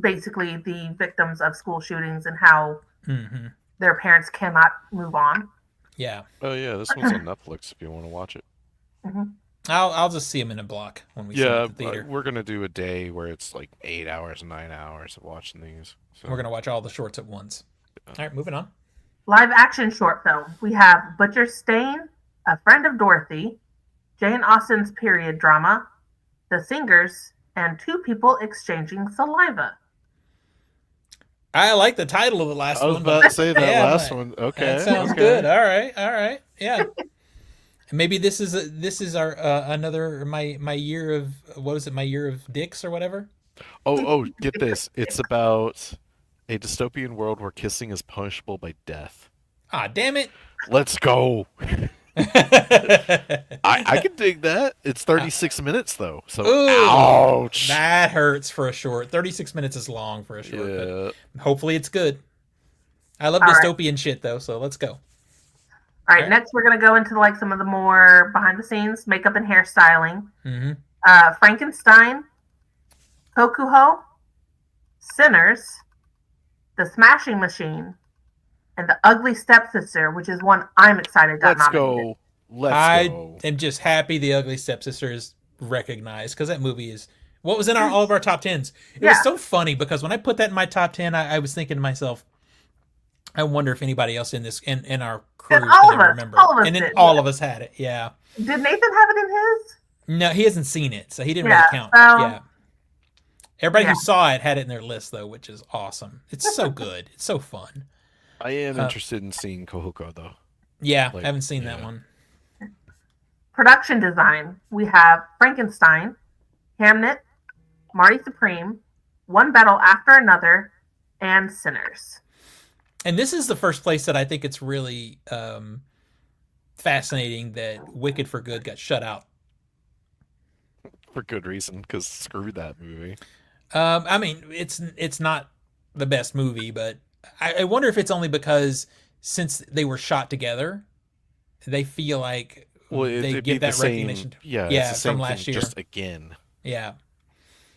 basically the victims of school shootings and how their parents cannot move on. Yeah. Oh yeah, this one's on Netflix if you want to watch it. Mm-hmm. I'll just see them in a block when we see them at the theater. We're gonna do a day where it's like 8 hours, 9 hours of watching these. So. We're gonna watch all the shorts at once. All right, moving on. Live action short film. We have Butcher Stain, A Friend of Dorothy, Jane Austen's period drama, The Singers, and Two People Exchanging Saliva. I like the title of the last one. I was about to say that last one. Okay, that sounds good. All right, yeah. Maybe this is our another my year of, what was it? My year of dicks or whatever. Oh, get this! It's about a dystopian world where kissing is punishable by death. Ah, damn it! Let's go. I can dig that. It's 36 minutes though. So ooh, ouch. That hurts for a short. 36 minutes is long for a short. Yeah. But hopefully it's good. I love dystopian shit though, so let's go. All right, next we're gonna go into like some of the more behind the scenes makeup and hairstyling. Mm-hmm. Frankenstein, Kokuho, Sinners, The Smashing Machine, and The Ugly Stepsister, which is one I'm excited to Let's go. I am just happy The Ugly Stepsister is recognized, because that movie is what was in all of our top 10s. It was so funny because when I put that in my top 10, I was thinking to myself, I wonder if anybody else in our crew can remember. And then all of us had it. Yeah. Did Nathan have it in his? No, he hasn't seen it, so he didn't really count. Yeah. Everybody who saw it had it in their list though, which is awesome. It's so good. It's so fun. I am interested in seeing Kohoko though. Yeah, I haven't seen that one. Production design. We have Frankenstein, Hamnet, Marty Supreme, One Battle After Another, and Sinners. And this is the first place that I think it's really fascinating that Wicked for Good got shut out. For good reason, because screw that movie. I mean, it's not the best movie, but I wonder if it's only because since they were shot together, they feel like they give that recognition. From last year. Just again. Yeah.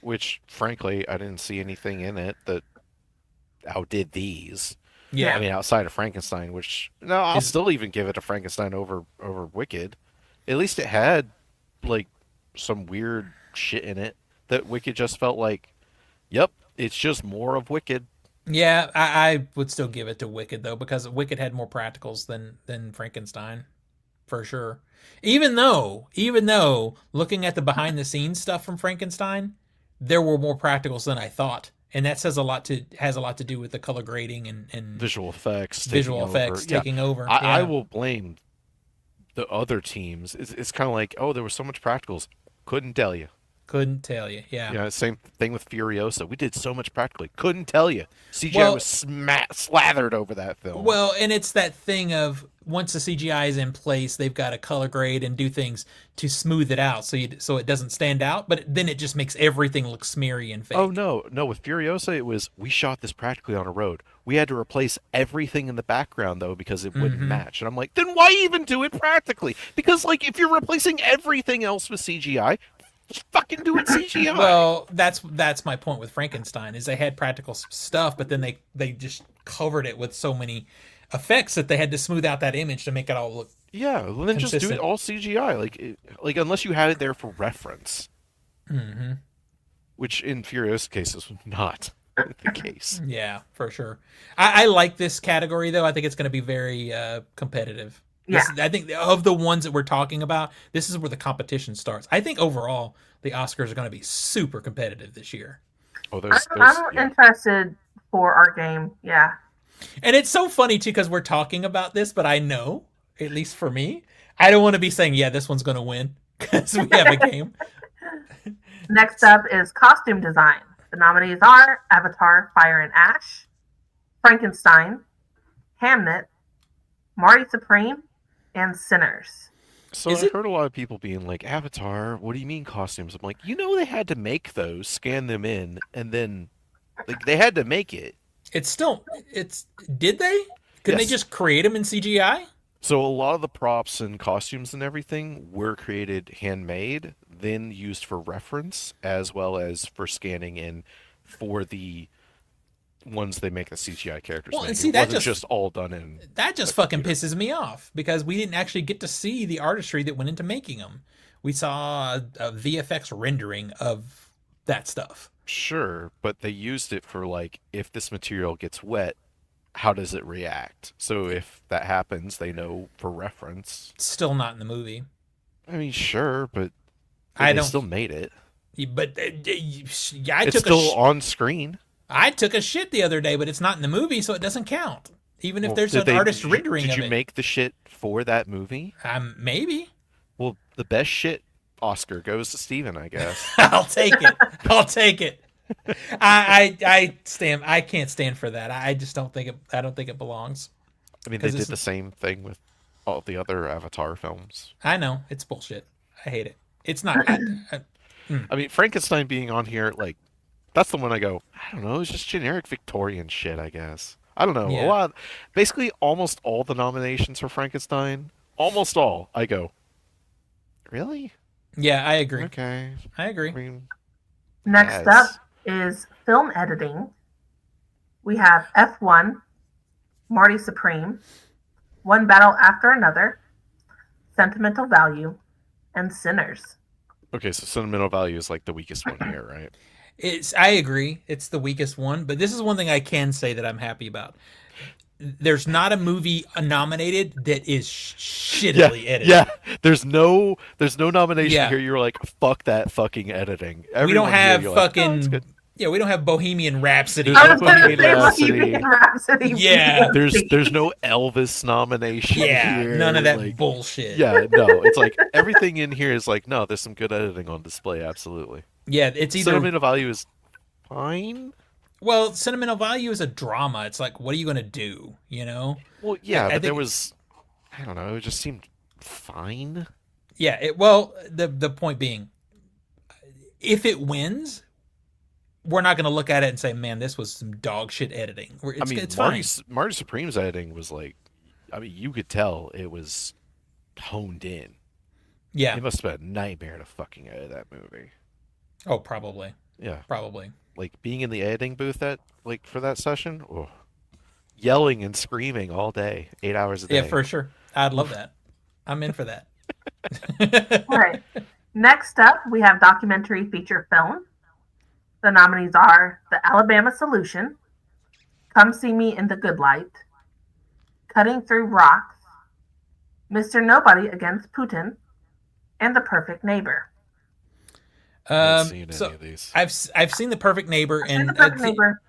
Which, frankly, I didn't see anything in it that outdid these. Yeah. I mean, outside of Frankenstein, which I'll still even give it a Frankenstein over Wicked. At least it had like some weird shit in it that Wicked just felt like, yep, it's just more of Wicked. Yeah, I would still give it to Wicked though, because Wicked had more practicals than Frankenstein, for sure. Even though looking at the behind the scenes stuff from Frankenstein, there were more practicals than I thought. And that has a lot to do with the color grading and visual effects taking over. I will blame the other teams. It's kind of like, oh, there was so much practicals. Couldn't tell you. Yeah. Yeah, same thing with Furiosa. We did so much practically. Couldn't tell you. CGI was slathered over that film. Well, and it's that thing of once the CGI is in place, they've got to color grade and do things to smooth it out so it doesn't stand out. But then it just makes everything look smeary and fake. Oh no! With Furiosa, it was we shot this practically on a road. We had to replace everything in the background though because it wouldn't match. And I'm like, then why even do it practically? Because like if you're replacing everything else with CGI, just fucking do it CGI. Well, that's my point with Frankenstein is they had practical stuff, but then they just covered it with so many effects that they had to smooth out that image to make it all look well, then consistent. just do it all CGI. Like unless you had it there for reference. Mm-hmm. Which in Furiosa cases was not the case. Yeah, for sure. I like this category though. I think it's going to be very competitive. I think of the ones that we're talking about, this is where the competition starts. I think overall the Oscars are going to be super competitive this year. Oh, I'm interested for our game. Yeah. And it's so funny too because we're talking about this, but I know, at least for me, I don't want to be saying, yeah, this one's going to win because we have a game. Next up is costume design. The nominees are Avatar, Fire and Ash, Frankenstein, Hamnet, Marty Supreme, and Sinners. So I heard a lot of people being like, Avatar, what do you mean costumes? I'm like, they had to make those, scan them in, and then like they had to make it. Did they? Couldn't they just create them in CGI? So a lot of the props and costumes and everything were created handmade, then used for reference, as well as for scanning in for the ones they make the CGI characters make. And see, it wasn't just all done in. That just fucking pisses me off because we didn't actually get to see the artistry that went into making them. We saw a VFX rendering of that stuff. Sure, but they used it for like, if this material gets wet, how does it react? So if that happens, they know for reference. Still not in the movie. I mean, sure, but they still made it. But it's still on screen. I took a shit the other day, but it's not in the movie, so it doesn't count. Even if there's an artist rendering of it. Did you make the shit for that movie? Maybe. Well, the best shit Oscar goes to Steven, I guess. I'll take it. I can't stand for that. I just don't think it belongs. I mean, they did the same thing with all the other Avatar films. I know, it's bullshit. I hate it. It's not. I mean, Frankenstein being on here, like, that's the one I go, I don't know, it's just generic Victorian shit, I guess. I don't know. Yeah. Basically, almost all the nominations for Frankenstein, almost all, I go, really? Yeah, I agree. Okay. I agree. I mean, next up is film editing. We have F1, Marty Supreme, One Battle After Another, Sentimental Value, and Sinners. Okay, so Sentimental Value is like the weakest one here, right? I agree. It's the weakest one, but this is one thing I can say that I'm happy about. There's not a movie nominated that is shittily edited. Yeah, there's no nomination here. You're like, fuck that fucking editing. We don't have fucking we don't have Bohemian Rhapsody. Bohemian Rhapsody. Yeah, there's no Elvis nomination. Yeah, here. None of that bullshit. Yeah, no, it's like everything in here is like, no, there's some good editing on display. Absolutely. Yeah, it's either Sentimental Value is fine. Well, Sentimental Value is a drama. It's like, what are you going to do, you know? Well, yeah, but there was, I don't know, it just seemed fine. Yeah, the point being, if it wins, we're not going to look at it and say, man, this was some dog shit editing. It's fine. Marty Supreme's editing was like, I mean, you could tell it was honed in. Yeah. It must have been a nightmare to fucking edit that movie. Oh, probably. Yeah. Probably. Like being in the editing booth for that session, yelling and screaming all day, 8 hours a day. Yeah, for sure. I'd love that. I'm in for that. All right. Next up, we have documentary feature film. The nominees are The Alabama Solution, Come See Me in the Good Light, Cutting Through Rocks, Mr. Nobody Against Putin, and The Perfect Neighbor. I haven't seen any of these. I've seen The Perfect Neighbor, and The Perfect Neighbor.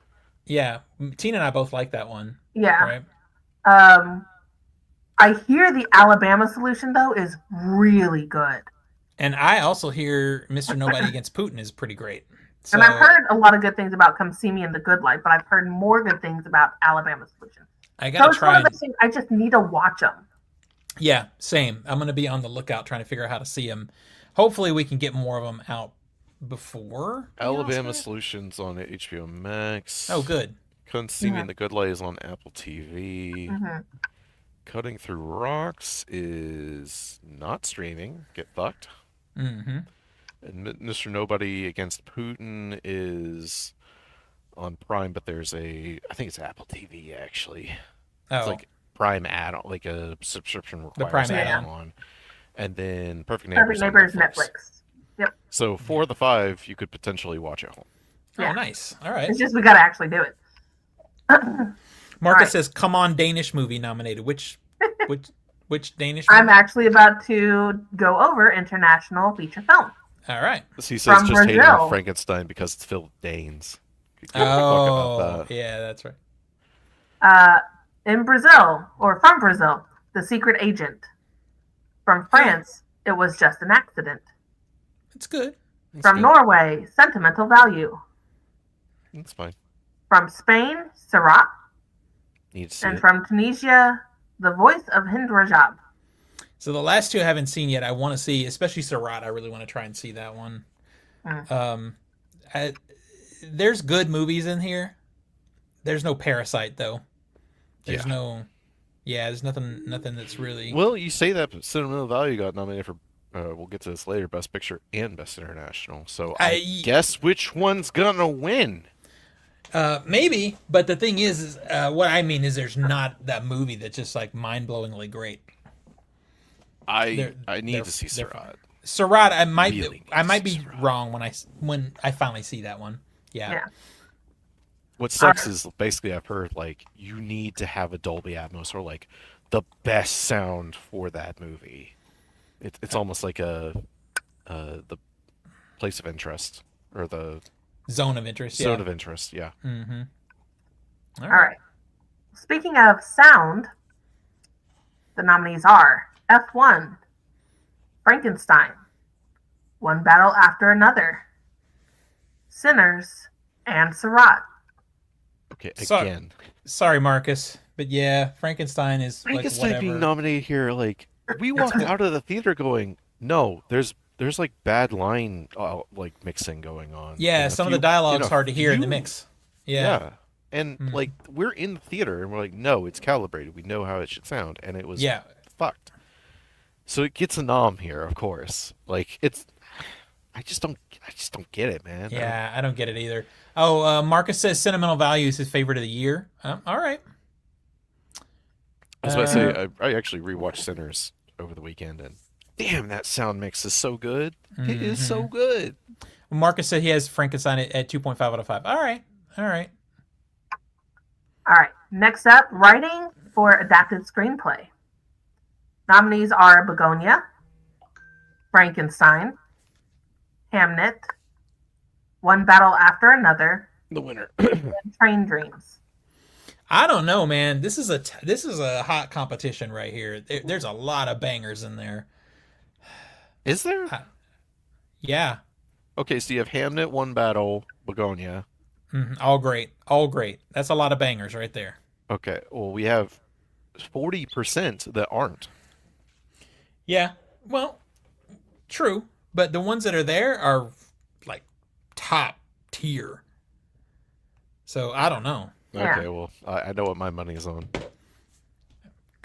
Yeah, Tina and I both like that one. Yeah. Right? I hear The Alabama Solution though is really good, and I also hear Mr. Nobody Against Putin is pretty great. So, and I've heard a lot of good things about Come See Me in the Good Light, but I've heard more good things about Alabama Solution. I gotta try. One of those things, I just need to watch them. Yeah, same. I'm gonna be on the lookout trying to figure out how to see them. Hopefully, we can get more of them out before the Alabama Oscars. Solutions on HBO Oh, Max. good. Conceiving Mm-hmm. the Good Light is on Apple TV. Mm-hmm. Cutting Through Rocks is not streaming. Get fucked. Mm-hmm. And Mr. Nobody Against Putin is on Prime, but there's I think it's Apple TV actually. It's Oh, like Prime like a subscription the requires Prime adding Yeah. add-on. on. And then Perfect Perfect Neighbors on Neighbors Netflix. Netflix. Yep. So Yeah. for the five, you could potentially watch at home. Oh, Yeah. nice. All right. It's just we got to actually do it. All Marcus right. says, "Come on, Danish movie nominated." Which, which Danish I'm movie? actually about to go over international feature film All right. He says from just hating on Brazil. Frankenstein because it's filled with Danes. Give a fuck about Oh, that. yeah, that's right. Uh, in Brazil, or from Brazil, The Secret Agent. From France, it was just an accident. It's good. That's From good. Norway, Sentimental Value. That's fine. From Spain, Sarat. Need to see And it. from Tunisia, The Voice of Hind Rajab. So the last two I haven't seen yet. I want to see, especially Sarat. I really want to try and see that one. Mm. I, there's good movies in here. There's no Parasite though. There's Yeah. no. Yeah, there's nothing that's really. Well, you say that, but Sentimental Value got nominated for. We'll get to this later. Best Picture and Best International. So I guess which one's gonna win? Maybe, but the thing is what I mean is there's not that movie that's just like mind-blowingly great. I need to see they're Surat. Sarat, Really I might need to be see Sarat. wrong when I finally see that one. Yeah. Yeah. What sucks is basically I've heard like you need to have a Dolby Atmos or like the best sound for that movie. It's almost like the place of interest or the Zone of interest. zone Yeah. of interest. Yeah. Mm-hmm. All right. Speaking of sound, the nominees are F1, Frankenstein, One Battle After Another, Sinners, and Sarat. Okay. Sorry. Again, Sorry, Marcus, but yeah, Frankenstein is like Frankenstein being whatever. nominated here, like we walked out of the theater going, no, there's like bad line like mixing going on. Yeah, And a some of the few- dialogue's and a hard to hear in the few- mix. Yeah. Yeah. And Mhm. like we're in the theater and we're like, no, it's calibrated. We know how it should sound, and it was Yeah. fucked. So it gets a nom here, of course. Like it's, I just don't get it, man. Yeah, I don't get it either. Oh, Marcus says Sentimental Value is his favorite of the year. All right. I was about to say, I actually rewatched Sinners over the weekend, and damn, that sound mix is so good. It is so good. Marcus said he has Frankenstein at 2.5 out of 5. All right. All right. All right. Next up, writing for adapted screenplay. Nominees are Begonia, Frankenstein, Hamnet, One Battle After Another, The winner. and Train Dreams. I don't know, man. This is a hot competition right here. There's a lot of bangers in there. Is there? Yeah. Okay, so you have Hamnet, One Battle, Begonia. All great. All great. That's a lot of bangers right there. Okay, well, we have 40% that aren't. Yeah. Well, true, but the ones that are there are like top tier. So I don't know. Yeah. Okay, well, I know what my money is on.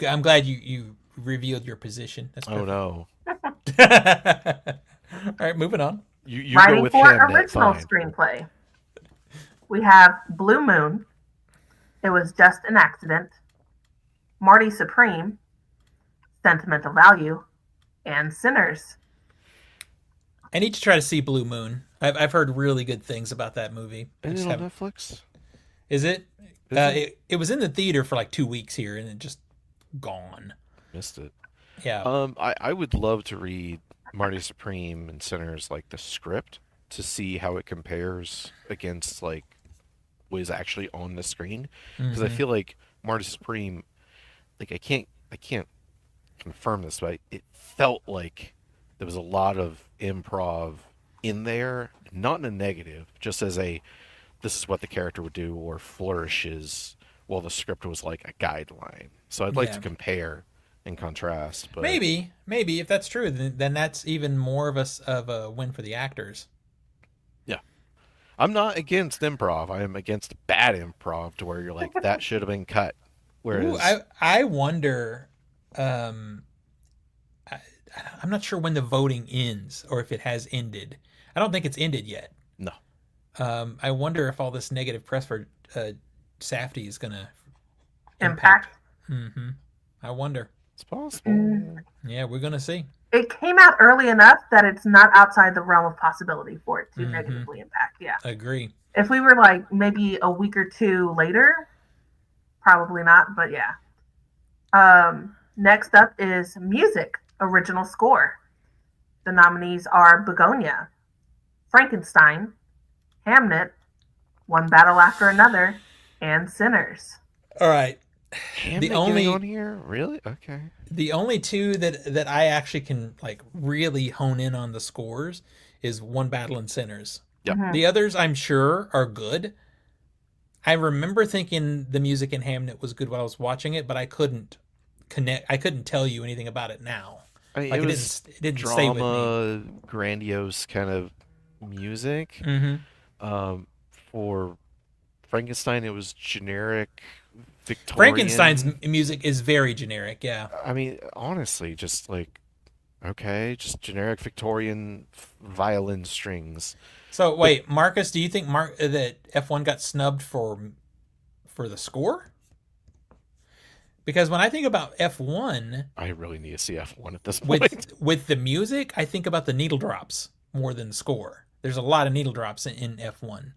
I'm glad you revealed your position. That's Oh perfect. no. All right, moving on. You go Writing with for Hamnet, original fine. screenplay. We have Blue Moon, It Was Just an Accident, Marty Supreme, Sentimental Value, and Sinners. I need to try to see Blue Moon. I've heard really good things about that movie. I Is just it on haven't- Netflix? Is it? Is it? It was in the theater for like 2 weeks here, and it just gone. Missed it. Yeah. I would love to read Marty Supreme and Sinners like the script to see how it compares against like what is actually on the screen because I Mhm. feel like Marty Supreme, like I can't confirm this, but it felt like there was a lot of improv in there, not in a negative, just as a this is what the character would do or flourishes, while the script was like a guideline. So I'd like Yeah. to compare in contrast. But maybe if that's true, then that's even more of a win for the actors. yeah, I'm not against improv. I am against bad improv to where you're like that should have been cut. Ooh, Whereas I wonder. Um, I, I'm not sure when the voting ends or if it has ended. I don't think it's ended yet. no, I wonder if all this negative press for Safdie is gonna impact. Impact. Mm-hmm. I wonder. it's possible. Yeah, we're gonna see. It came out early enough that it's not outside the realm of possibility for it to Mhm. negatively impact. Yeah. Agree. If we were like maybe a week or two later, probably not, but yeah. Next up is music, original score. The nominees are Begonia, Frankenstein, Hamnet, One Battle After Another, and Sinners. All right. Hamnet The getting only on here, really? Okay. the only two that I actually can like really hone in on the scores is One Battle and Sinners. Yep. Mhm. The others I'm sure are good. I remember thinking the music in Hamnet was good while I was watching it, but I couldn't connect. I couldn't tell you anything about it now. I mean, Like it was it didn't stay with me. drama, grandiose kind of music. Mm-hmm. For Frankenstein, it was generic Frankenstein's Victorian. music is very generic. Yeah. I mean, honestly, just like okay, just generic Victorian violin strings. So But wait, Marcus, do you think that F1 got snubbed for the score? Because when I think about F1 I really need to see F1 at this point. with the music, I think about the needle drops more than the score. There's a lot of needle drops in F1.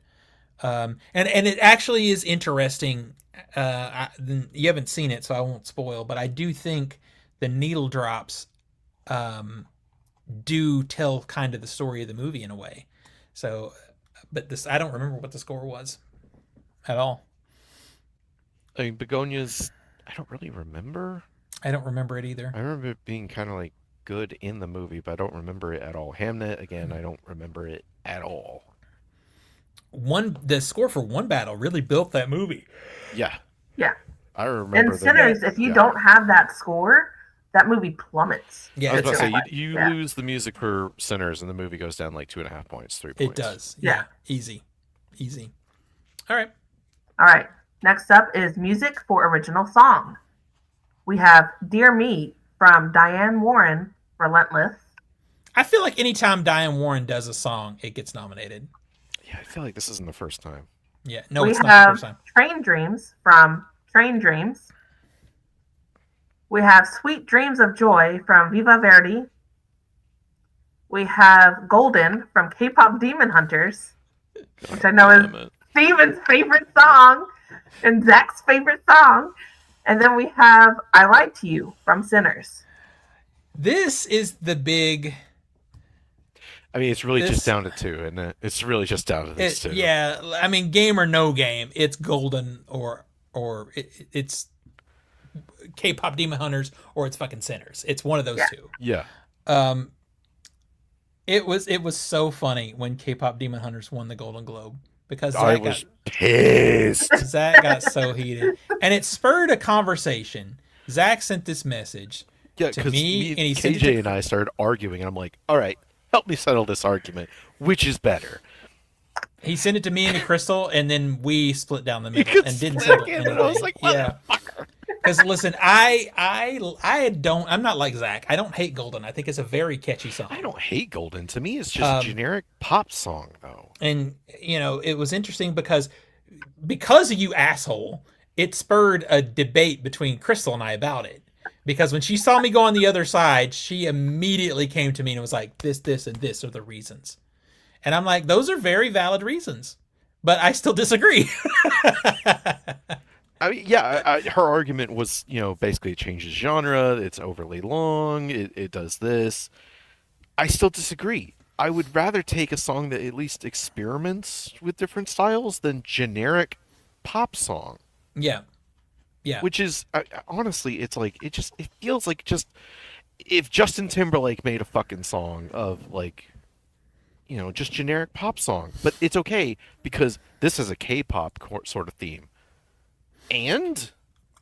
And it actually is interesting. You haven't seen it, so I won't spoil. But I do think the needle drops do tell kind of the story of the movie in a way. So, but this I don't remember what the score was at all. I mean, Begonia's. I don't really remember. I don't remember it either. I remember it being kind of like good in the movie, but I don't remember it at all. Hamnet again, I don't remember it at all. The score for One Battle really built that movie. Yeah, Yeah. I remember. And Sinners, if you don't have that score, that movie plummets. Yeah, I was about to say It's you yeah. lose the music for Sinners, and the movie goes down like 2.5 points, 3 it points. does. Yeah. Yeah, easy. All right. All right. Next up is music for original song. We have Dear Me from Diane Warren, Relentless. I feel like anytime Diane Warren does a song, it gets nominated. Yeah, I feel like this isn't the first time. Yeah, no, We it's not the have first time. Train Dreams from Train Dreams. We have Sweet Dreams of Joy from Viva Verdi. We have Golden from K-Pop Demon Hunters, which I know is Steven's favorite song and Zach's favorite song. And then we have I Lied to You from Sinners. This is the big. I mean, it's really just down to two, isn't it? It's really just down to these two. Yeah, I mean, game or no game, it's Golden or it's K-pop Demon Hunters or it's fucking Sinners. It's one of those two. Yeah. It was so funny when K-pop Demon Hunters won the Golden Globe because I was pissed. Zach got so heated, and it spurred a conversation. Zach sent this message to me, and he KJ and I started arguing, and I'm like, "All right, help me settle this argument. Which is better?" He sent it to me and to Crystal, and then we split down the middle and didn't settle it. anyway. I was like, yeah. Because listen, I'm not like Zach. I don't hate Golden. I think it's a very catchy song. I don't hate Golden. To me, it's just a generic pop song, though. And it was interesting because of you asshole, it spurred a debate between Crystal and I about it. Because when she saw me go on the other side, she immediately came to me and was like, this, and this are the reasons. And I'm like, those are very valid reasons. But I still disagree. I mean, yeah, her argument was, basically it changes genre, it's overly long, it does this. I still disagree. I would rather take a song that at least experiments with different styles than generic pop song. Yeah. Yeah. Which is, honestly, it's like, it feels like just, if Justin Timberlake made a fucking song of, like, just generic pop song. But it's okay, because this is a K-pop sort of theme. And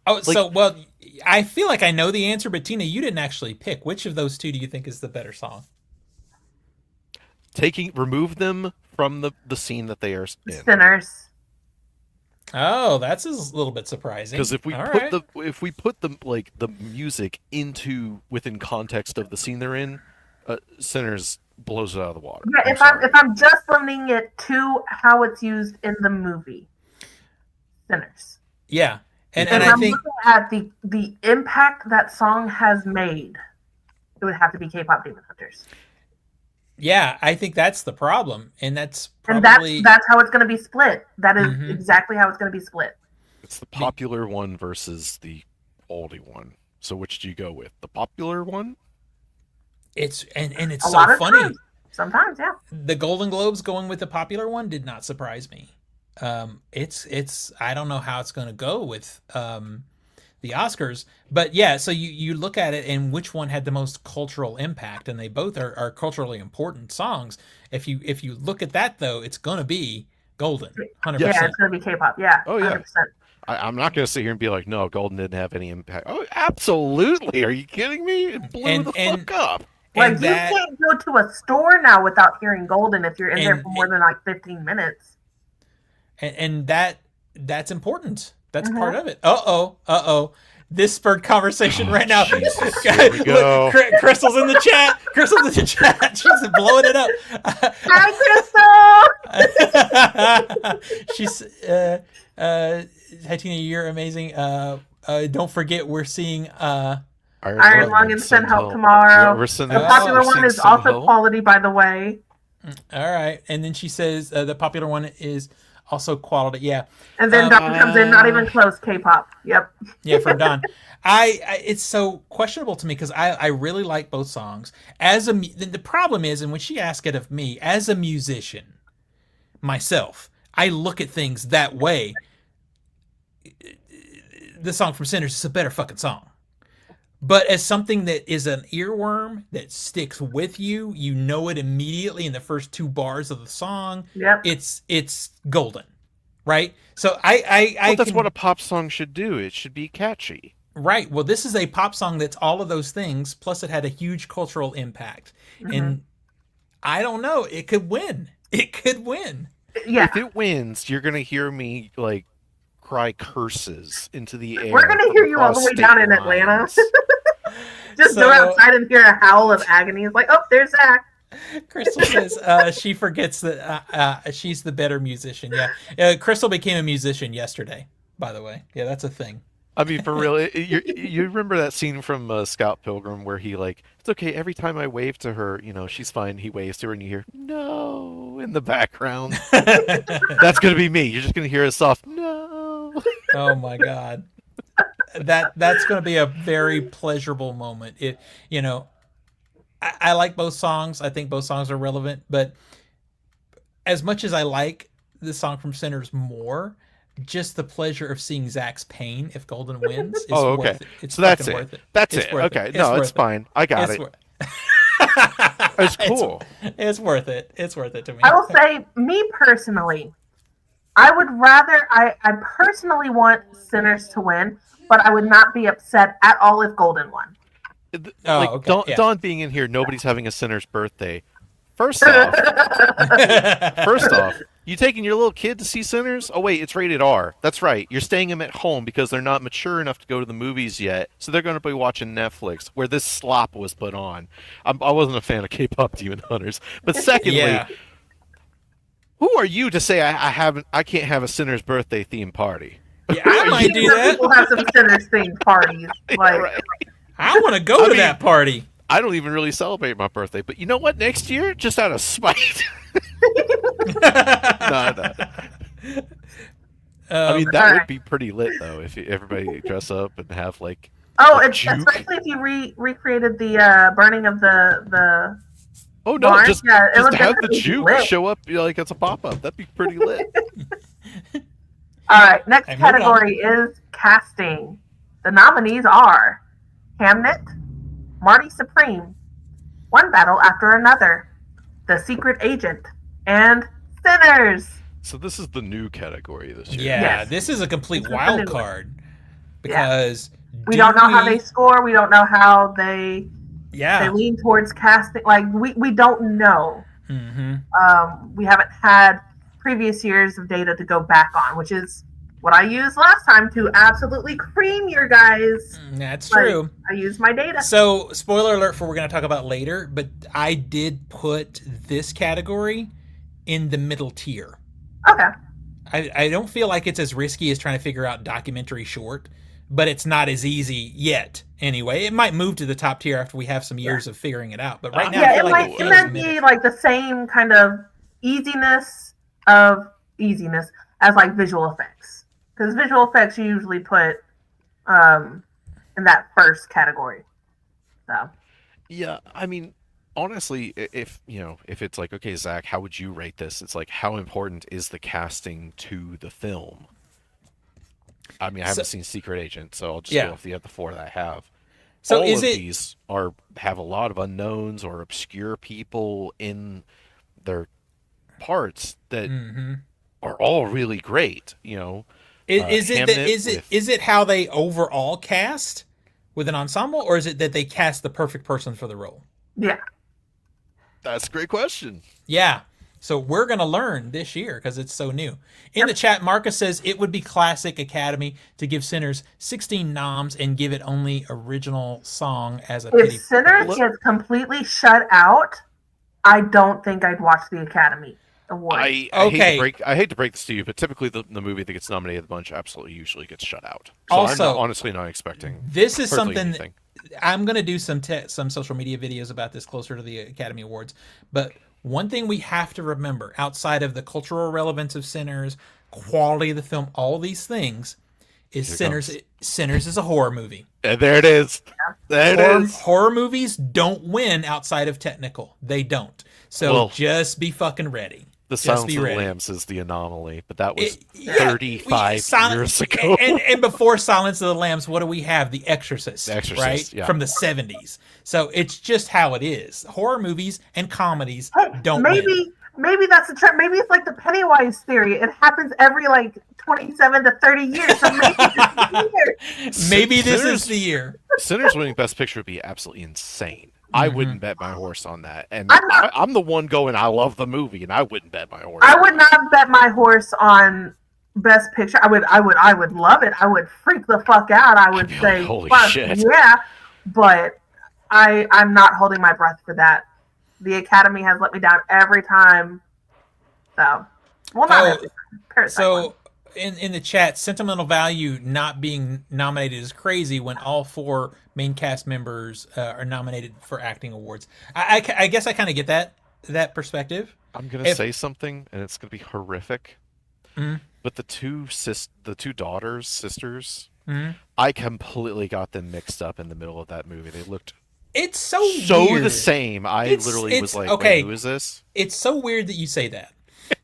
Oh, well, I feel like I know the answer, but Tina, you didn't actually pick. Which of those two do you think is the better song? Remove them from the scene that they are in. Sinners. Oh, that's a little bit surprising. Because if we put the music within context of the scene they're in, Sinners blows it out of the water. Yeah, if I'm just limiting it to how it's used in the movie, Sinners. Yeah, and I think looking at the impact that song has made, it would have to be K-pop Demon Hunters. Yeah, I think that's the problem, and that's probably that's how it's going to be split. That is exactly how it's going to be split. It's the popular one versus the oldie one. So which do you go with? The popular one? It's so funny. Sometimes, yeah. The Golden Globes going with the popular one did not surprise me. It's I don't know how it's going to go with the Oscars, but yeah. So you look at it and which one had the most cultural impact, and they both are culturally important songs. If you look at that though, it's going to be Golden, 100%. Yeah, it's going to be K-pop. Yeah, oh yeah. 100%. I'm not going to sit here and be like, no, Golden didn't have any impact. Oh, absolutely. Are you kidding me? It blew the fuck up. Like, you can't go to a store now without hearing Golden if you're in there for more than like 15 minutes. And that's important. That's part of it. Uh-oh. This spurred conversation right now. Jesus, here we go. Look, Crystal's in the chat. She's blowing it up. Hi, Crystal! She's, Tina, you're amazing. Don't forget, we're seeing... Iron Lung and Send Help tomorrow. Yeah, the popular one is also quality, by the way. All right. And then she says the popular one is also quality. Yeah. And then Dawn comes in, not even close, K-pop. Yep. Yeah, from Dawn. It's so questionable to me because I really like both songs. The problem is, and when she asked it of me, as a musician, myself, I look at things that way. The song from Sinners is a better fucking song. But as something that is an earworm that sticks with you, you know it immediately in the first two bars of the song. Yep. It's Golden, right? So that's what a pop song should do. It should be catchy. Right. Well, this is a pop song that's all of those things, plus it had a huge cultural impact. Mm-hmm. And I don't know. It could win. Yeah. If it wins, you're going to hear me, like, cry curses into the air. We're going to hear you all the way down in Atlanta. Just go outside and hear a howl of agony. It's like, oh, there's Zach. Crystal says she forgets that she's the better musician. Yeah. Crystal became a musician yesterday, by the way. Yeah, that's a thing. I mean, for real, you remember that scene from Scott Pilgrim where he, like, it's okay, every time I wave to her, she's fine, he waves to her, and you hear, no, in the background. That's going to be me. You're just going to hear a soft, no. Oh, my God. That's going to be a very pleasurable moment. I like both songs. I think both songs are relevant, but as much as I like the song from Sinners more, just the pleasure of seeing Zach's pain if Golden wins is worth it. It's that's worth it. That's it. Okay. No, it's fine. I got it. It's cool. It's worth it. It's worth it to me. I will say, me personally, I would rather, I personally want Sinners to win, but I would not be upset at all if Golden won. Dawn being in here, nobody's having a Sinner's birthday. First off, you taking your little kid to see Sinners? Oh wait, it's rated R. That's right. You're staying them at home because they're not mature enough to go to the movies yet, so they're going to be watching Netflix, where this slop was put on. I wasn't a fan of K-pop Demon Hunters, but secondly, who are you to say I can't have a Sinner's birthday themed party? Yeah, I might do that. People have some Sinners themed parties. Like, right. I want to go to that party. I don't even really celebrate my birthday, but you know what? Next year, just out of spite. No. I mean, that would be pretty lit, though, if everybody dress up and have, like, especially if you recreated the burning of the Oh, no, barn. just have the juke show up like it's a pop-up. That'd be pretty lit. All right, next category is casting. The nominees are Hamnet, Marty Supreme, One Battle After Another, The Secret Agent, and Sinners. So this is the new category this year. Yeah, This is a complete wild card. because we don't know how they score. We don't know how they lean towards casting. Like we don't know. We haven't had previous years of data to go back on, which is what I used last time to absolutely cream your guys. That's true. I used my data. So, spoiler alert for what we're going to talk about later, but I did put this category in the middle tier. Okay. I don't feel like it's as risky as trying to figure out documentary short, but it's not as easy yet. Anyway, it might move to the top tier after we have some years of figuring it out. But right now, I feel like it might be like the same kind of easiness as like visual effects, because visual effects you usually put in that first category. So yeah, I mean, honestly, if it's like, okay, Zach, how would you rate this? It's like, how important is the casting to the film? I mean, I haven't seen Secret Agent, so I'll just go off the four that I have. So all of these have a lot of unknowns or obscure people in their parts that are all really great. Is it how they overall cast with an ensemble, or is it that they cast the perfect person for the role? Yeah, that's a great question. Yeah. So we're going to learn this year because it's so new. In the chat, Marcus says it would be classic Academy to give Sinners 16 noms and give it only original song as a pity. If Sinners gets completely shut out, I don't think I'd watch the Academy Award. I hate to break this to you, but typically the movie that gets nominated a bunch absolutely usually gets shut out. So also, I'm honestly not expecting this is something I'm going to do some social media videos about this closer to the Academy Awards, but one thing we have to remember, outside of the cultural relevance of Sinners, quality of the film, all these things, is Sinners is a horror movie. And there it is. Horror movies don't win outside of technical. They don't. So just be fucking ready. The Silence of the Lambs is the anomaly, but that was 35 years ago. And before Silence of the Lambs, what do we have? The Exorcist, right? Yeah. From the 70s. So it's just how it is. Horror movies and comedies don't win. Maybe that's the trend. Maybe it's like the Pennywise theory. It happens every 27 to 30 years. So maybe this is the year. Sinners winning Best Picture would be absolutely insane. I wouldn't bet my horse on that. And I'm the one going, I love the movie, and I wouldn't bet my horse. I would not bet my horse on Best Picture. I would love it. I would freak the fuck out. I would say, holy shit. Yeah. But I'm not holding my breath for that. The Academy has let me down every time. So, well, not every time. So, in the chat, Sentimental Value not being nominated is crazy when all four main cast members are nominated for acting awards. I guess I kind of get that perspective. I'm gonna say something, and it's gonna be horrific. But the two sisters, I completely got them mixed up in the middle of that movie. They looked. It's so weird. The same. I literally was like, okay, who is this? It's so weird that you say that.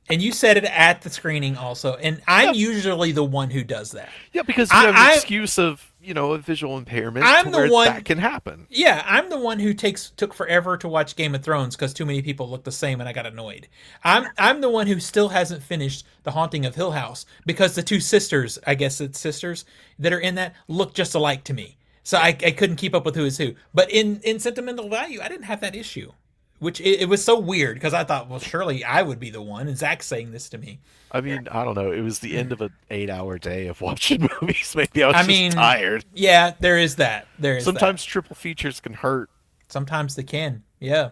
And you said it at the screening also. And I'm usually the one who does that. Yeah, because you have an excuse of, a visual impairment that can happen. Yeah, I'm the one who took forever to watch Game of Thrones because too many people look the same and I got annoyed. I'm the one who still hasn't finished The Haunting of Hill House because the two sisters, I guess it's sisters, that are in that look just alike to me. So I couldn't keep up with who is who. But in Sentimental Value, I didn't have that issue. Which it was so weird because I thought, well, surely I would be the one. And Zach's saying this to me. I mean, I don't know. It was the end of an 8-hour day of watching movies. Maybe I was just tired. Yeah, there is that. Sometimes triple features can hurt. Sometimes they can. Yeah.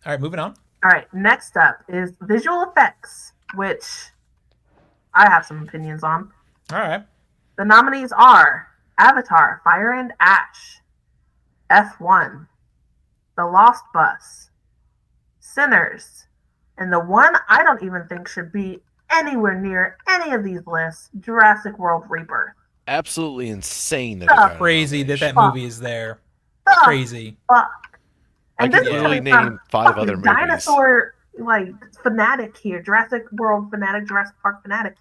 All right, moving on. All right, next up is visual effects, which I have some opinions on. All right. The nominees are Avatar, Fire and Ash, F1, The Lost Bus, Sinners, and the one I don't even think should be anywhere near any of these lists, Jurassic World Rebirth. Absolutely insane that crazy that movie is there. Crazy. And I can literally name 5 other movies. Dinosaur fanatic here, Jurassic World fanatic, Jurassic Park fanatic.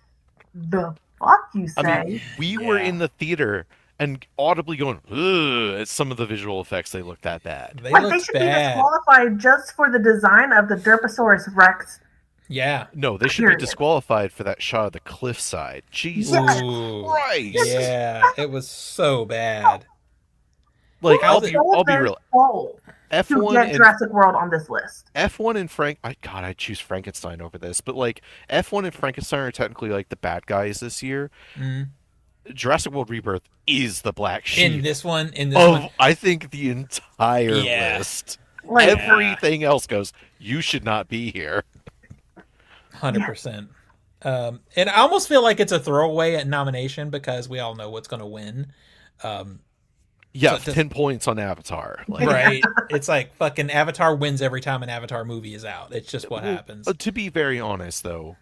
The fuck you say? I mean, we were in the theater and audibly going, ugh, at some of the visual effects. They look that bad. They should be disqualified just for the design of the Derposaurus Rex Yeah. No, they should be disqualified for that shot of the cliffside. Jesus Christ! Yeah, it was so bad. Like, I'll be real. F1 to get Jurassic World on this list. F1 and I'd choose Frankenstein over this, but like F1 and Frankenstein are technically like the bad guys this year. Jurassic World Rebirth is the black sheep. In this one, I think the entire list. Like, everything else goes, you should not be here. 100%. And I almost feel like it's a throwaway nomination because we all know what's going to win. Yeah, so 10 points on Avatar. Like, right. It's like fucking Avatar wins every time an Avatar movie is out. It's just what happens. To be very honest, though,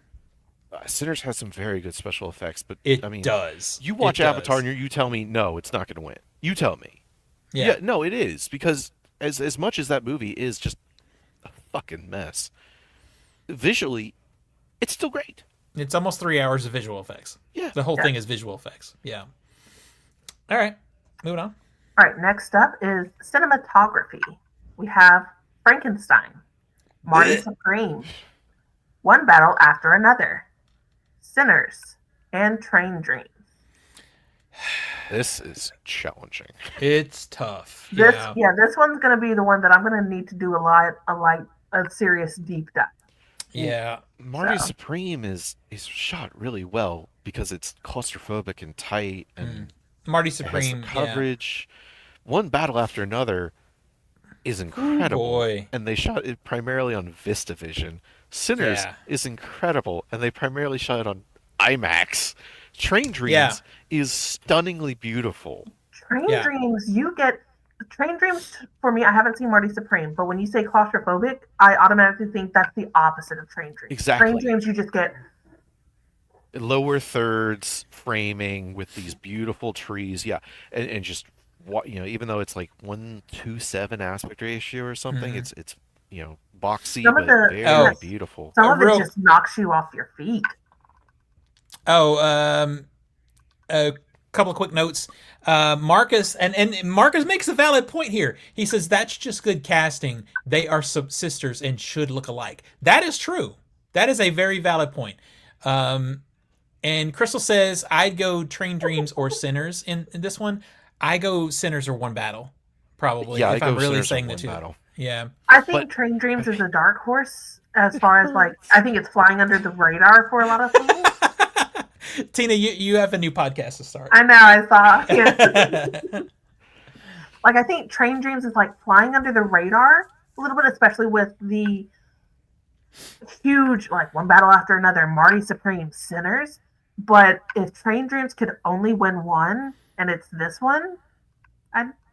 Sinners has some very good special effects, but I mean, does. You watch Avatar and you tell me, no, it's not going to win. You tell me. Yeah, no, it is, because as much as that movie is just a fucking mess, visually, it's still great. It's almost 3 hours of visual effects. Yeah. The whole thing is visual effects. Yeah. All right. Moving on. All right. Next up is cinematography. We have Frankenstein, Marty Supreme, One Battle After Another, Sinners, and Train Dreams. This is challenging. It's tough. This one's going to be the one that I'm going to need to do a serious deep dive. Yeah. Marty Supreme is shot really well because it's claustrophobic and tight, and Marty Supreme coverage. One Battle After Another is incredible, and they shot it primarily on VistaVision. Sinners is incredible, and they primarily shot it on IMAX. Train Dreams is stunningly beautiful. Train Dreams, for me, I haven't seen Marty Supreme, but when you say claustrophobic, I automatically think that's the opposite of Train Dreams. Exactly. Train Dreams, you just get lower thirds framing with these beautiful trees, and just even though it's like 1:7 aspect ratio or something, it's boxy but very beautiful. Some of it just knocks you off your feet. A couple of quick notes. Marcus and Marcus makes a valid point here. He says that's just good casting. They are sisters and should look alike. That is true. That is a very valid point. And Crystal says I'd go Train Dreams or Sinners in this one. I go Sinners or One Battle, probably. Yeah, if I'm really saying the two. Battle. Yeah. I think Train Dreams is a dark horse as far as I think it's flying under the radar for a lot of people. Tina, you have a new podcast to start. I know, I saw. Yeah. I think Train Dreams is flying under the radar a little bit, especially with the huge One Battle After Another, Marty Supreme, Sinners. But if Train Dreams could only win one, and it's this one,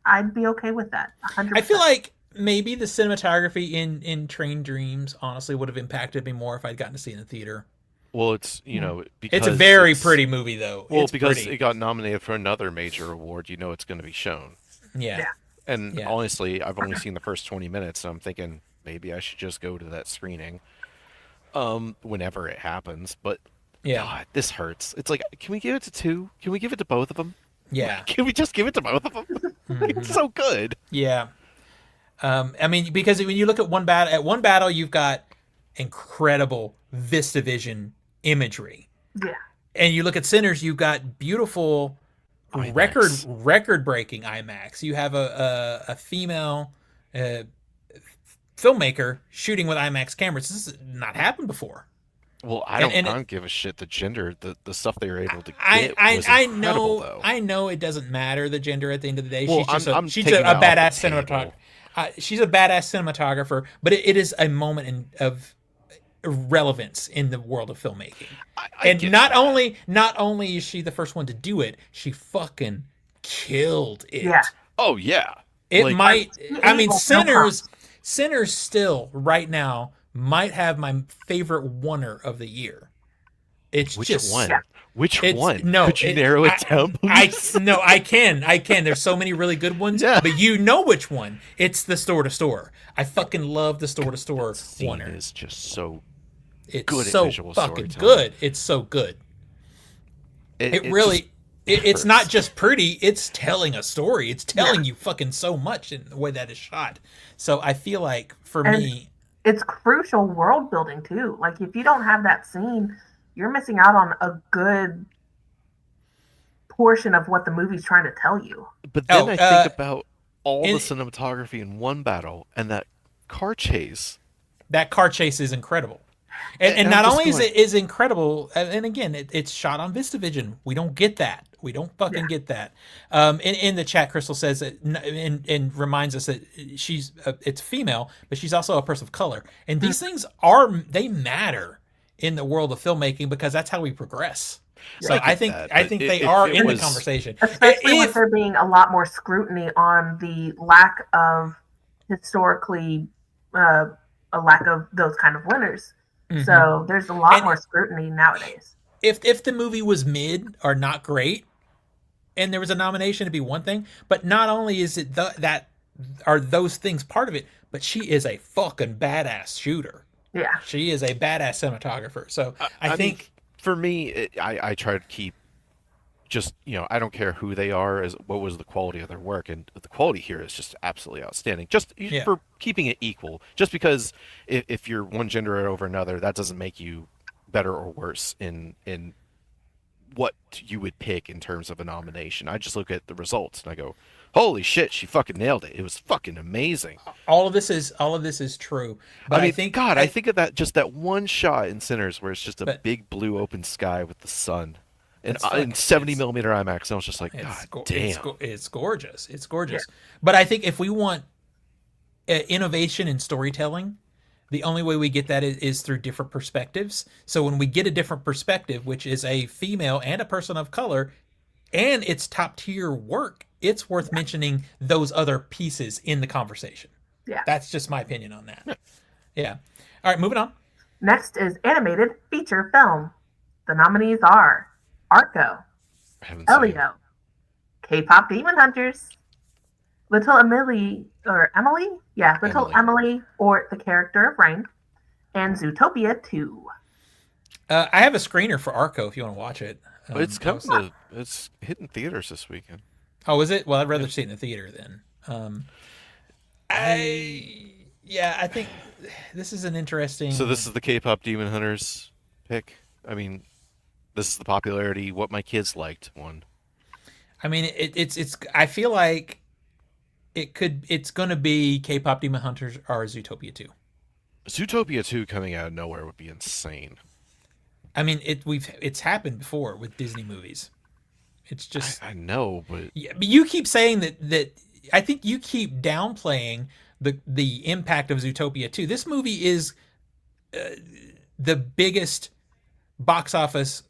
I'd be okay with that. 100%. I feel like maybe the cinematography in Train Dreams honestly would have impacted me more if I'd gotten to see it in the theater. Well, it's because it's a very pretty movie, though. Well, because it got nominated for another major award, it's going to be shown. Yeah. And honestly, I've only seen the first 20 minutes, and I'm thinking maybe I should just go to that screening whenever it happens. But God, this hurts. It's like, can we give it to two? Can we give it to both of them? Yeah. Can we just give it to both of them? It's so good. Yeah. I mean, because when you look at One Battle, you've got incredible VistaVision imagery. Yeah. And you look at Sinners, you've got beautiful record-breaking IMAX. You have a female filmmaker shooting with IMAX cameras. This has not happened before. Well, I don't give a shit the gender. The stuff they were able to get was incredible, though. I know it doesn't matter the gender at the end of the day. Well, she's a badass cinematographer. She's a badass cinematographer, but it is a moment of relevance in the world of filmmaking. And not only is she the first one to do it, she fucking killed it. Yeah. Oh yeah. Sinners still right now might have my favorite oneer of the year. Which one? No, could you narrow it down, please? I can. There's so many really good ones, but you know which one. It's the store to store. I fucking love the store to store oneer. It's just so it's good so at visual fucking good. It's so good. It's not just pretty, it's telling a story. It's telling you fucking so much in the way that it's shot. So I feel like for me, it's crucial world building too. Like if you don't have that scene, you're missing out on a good portion of what the movie's trying to tell you. But then I think about all the cinematography in one battle and that car chase. That car chase is incredible. And not only is it incredible, and again, it's shot on VistaVision. We don't get that. We don't fucking get that. In the chat, Crystal says that, and reminds us that it's female, but she's also a person of color. And these things they matter in the world of filmmaking because that's how we progress. So I think they are in the conversation. Especially with there being a lot more scrutiny on the lack of historically, a lack of those kind of winners. Mm-hmm. So there's a lot more scrutiny nowadays. If the movie was mid or not great, and there was a nomination, it'd be one thing. But not only is it that are those things part of it, but she is a fucking badass shooter. Yeah, she is a badass cinematographer. So I think mean, for me, I try to keep just I don't care who they are, as what was the quality of their work, and the quality here is just absolutely outstanding. Just for keeping it equal, just because if you're one gender over another, that doesn't make you better or worse in what you would pick in terms of a nomination. I just look at the results and I go, holy shit, she fucking nailed it. It was fucking amazing. All of this is true. But I think of that one shot in Sinners where it's just a big blue open sky with the sun. And in 70 millimeter IMAX, and I was just like, God damn. It's gorgeous. It's gorgeous. Yeah. But I think if we want innovation in storytelling, the only way we get that is through different perspectives. So when we get a different perspective, which is a female and a person of color, and it's top tier work, it's worth mentioning those other pieces in the conversation. Yeah. That's just my opinion on that. Yeah. All right, moving on. Next is animated feature film. The nominees are Arco, Elio, K-pop Demon Hunters, Little Emily, Little Emily, or The Character of Rain, and Zootopia 2. I have a screener for Arco if you want to watch it. It's hitting theaters this weekend. Oh, is it? Well, I'd rather see it in the theater then. I think this is an interesting. So this is the K-pop Demon Hunters pick. I mean, this is the popularity what my kids liked one. I mean, it's. I feel like it's going to be K-pop Demon Hunters or Zootopia 2. Zootopia 2 coming out of nowhere would be insane. I mean, it's happened before with Disney movies. It's just I know, but but you keep saying that. I think you keep downplaying the impact of Zootopia 2. This movie is the biggest box office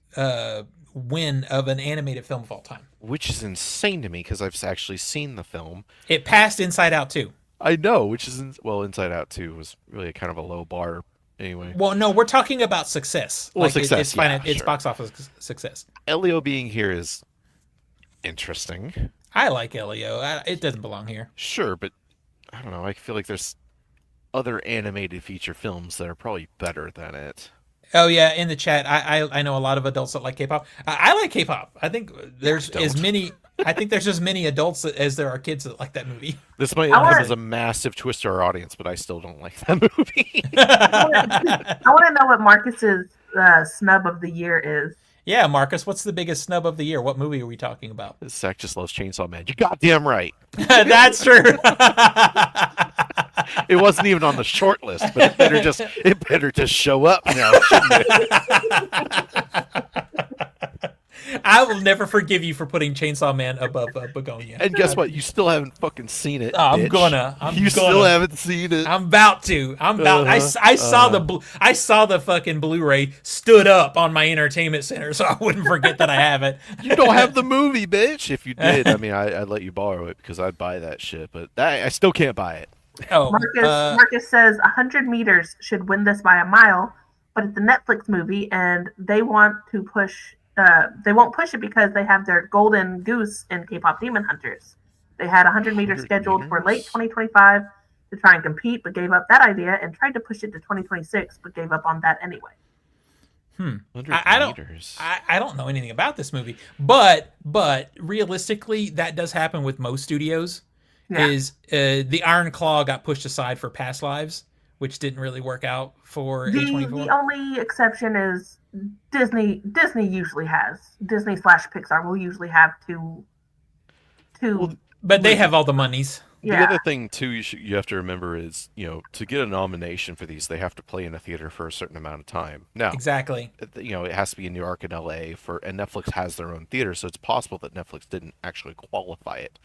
win of an animated film of all time. Which is insane to me because I've actually seen the film. It passed Inside Out 2. I know, Inside Out 2 was really kind of a low bar anyway. Well, no, we're talking about success. Well, success, it's box office success. Elio being here is interesting. I like Elio. It doesn't belong here. Sure, but I don't know. I feel like there's other animated feature films that are probably better than it. Oh yeah, in the chat, I know a lot of adults that like K-pop. I like K-pop. I think there's as many. I think there's as many adults as there are kids that like that movie. This might come as a massive twist to our audience, but I still don't like that movie. I want to know what Marcus's snub of the year is. Yeah, Marcus, what's the biggest snub of the year? What movie are we talking about? Zach just loves Chainsaw Man. You're goddamn right. That's true. It wasn't even on the short list, but it better just show up now, shouldn't it? I will never forgive you for putting Chainsaw Man above Begonia. And guess what? You still haven't fucking seen it. I'm gonna. Still haven't seen it. I'm about to. I saw the fucking Blu-ray stood up on my entertainment center, so I wouldn't forget that I have it. You don't have the movie, bitch. If you did, I mean, I'd let you borrow it because I'd buy that shit, but I still can't buy it. Oh, Marcus says 100 meters should win this by a mile, but it's a Netflix movie, and they want to push. They won't push it because they have their golden goose in K-pop Demon Hunters. They had 100 meters scheduled for late 2025 to try and compete, but gave up that idea and tried to push it to 2026, but gave up on that anyway. I don't know anything about this movie, but realistically, that does happen with most studios. Yeah. Is the Iron Claw got pushed aside for Past Lives, which didn't really work out for The A24. only exception is Disney. Disney usually has Disney/Pixar will usually have two. But they have all the monies. The other thing too you have to remember is, to get a nomination for these, they have to play in a theater for a certain amount of time. Now, Exactly. it has to be in New York and LA and Netflix has their own theater, so it's possible that Netflix didn't actually qualify it.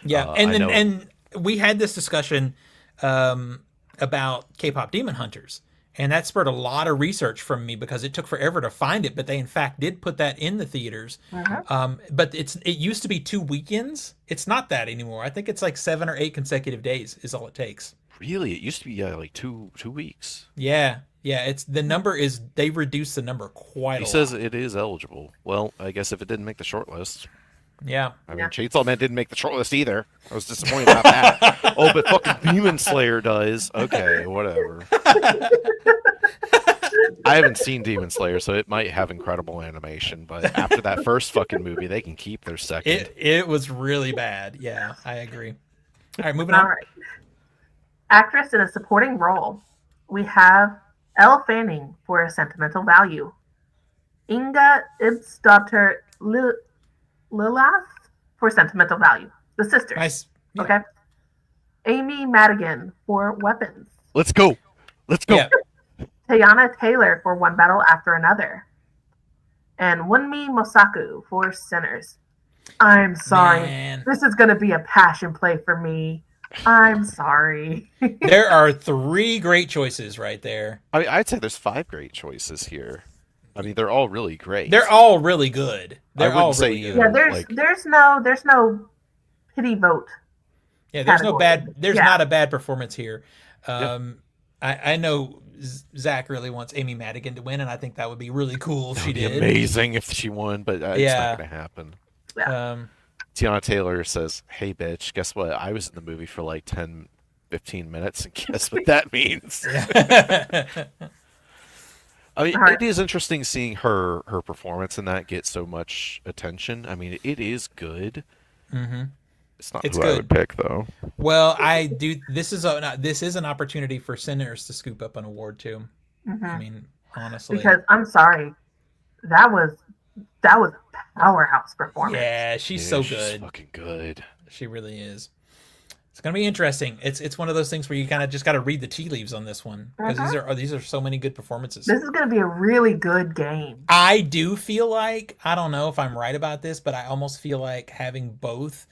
Yeah, and we had this discussion about K-pop Demon Hunters, and that spurred a lot of research from me because it took forever to find it, but they in fact did put that in the theaters. But it used to be 2 weekends. It's not that anymore. I think it's like 7 or 8 consecutive days is all it takes. Really, it used to be like two weeks. Yeah. It's the number is they reduced the number quite a lot. He says it is eligible. Well, I guess if it didn't make the short list. Yeah. I mean, Chainsaw Man didn't make the shortlist either. I was disappointed about that. Oh, but fucking Demon Slayer does. Okay, whatever. I haven't seen Demon Slayer, so it might have incredible animation, but after that first fucking movie, they can keep their second. It was really bad. Yeah, I agree. All right, moving on. All right. Actress in a supporting role. We have Elle Fanning for Sentimental Value. Inga Ibsdottir Lillas for Sentimental Value. The sisters. Nice. Yeah. Okay. Amy Madigan for Weapons. Let's go. Yeah. Teyana Taylor for One Battle After Another. And Wunmi Mosaku for Sinners. I'm sorry. Man. This is going to be a passion play for me. I'm sorry. There are 3 great choices right there. I mean, I'd say there's 5 great choices here. I mean, they're all really great. They're all really good. They're all really good. Yeah, there's no pity vote. Yeah, there's category. no bad. There's Yeah. not a bad performance here. I know Zach really wants Amy Madigan to win, and I think that would be really cool if she did. Amazing if she won, but it's not going to happen. Yeah. Tiana Taylor says, "Hey, bitch, guess what? I was in the movie for like 10, 15 minutes, and guess what that means?" I mean, it is interesting seeing her performance in that get so much attention. I mean, it is good. Mm-hmm. It's not who I would pick, though. Well, I do. This is an opportunity for Sinners to scoop up an award too. Mm-hmm. I mean, honestly, because I'm sorry, that was a powerhouse performance. Yeah, she's so good. She's fucking good. She really is. It's gonna be interesting. It's one of those things where you kind of just got to read the tea leaves on this one because these are so many good performances. This is gonna be a really good game. I do feel like, I don't know if I'm right about this, but I almost feel like having both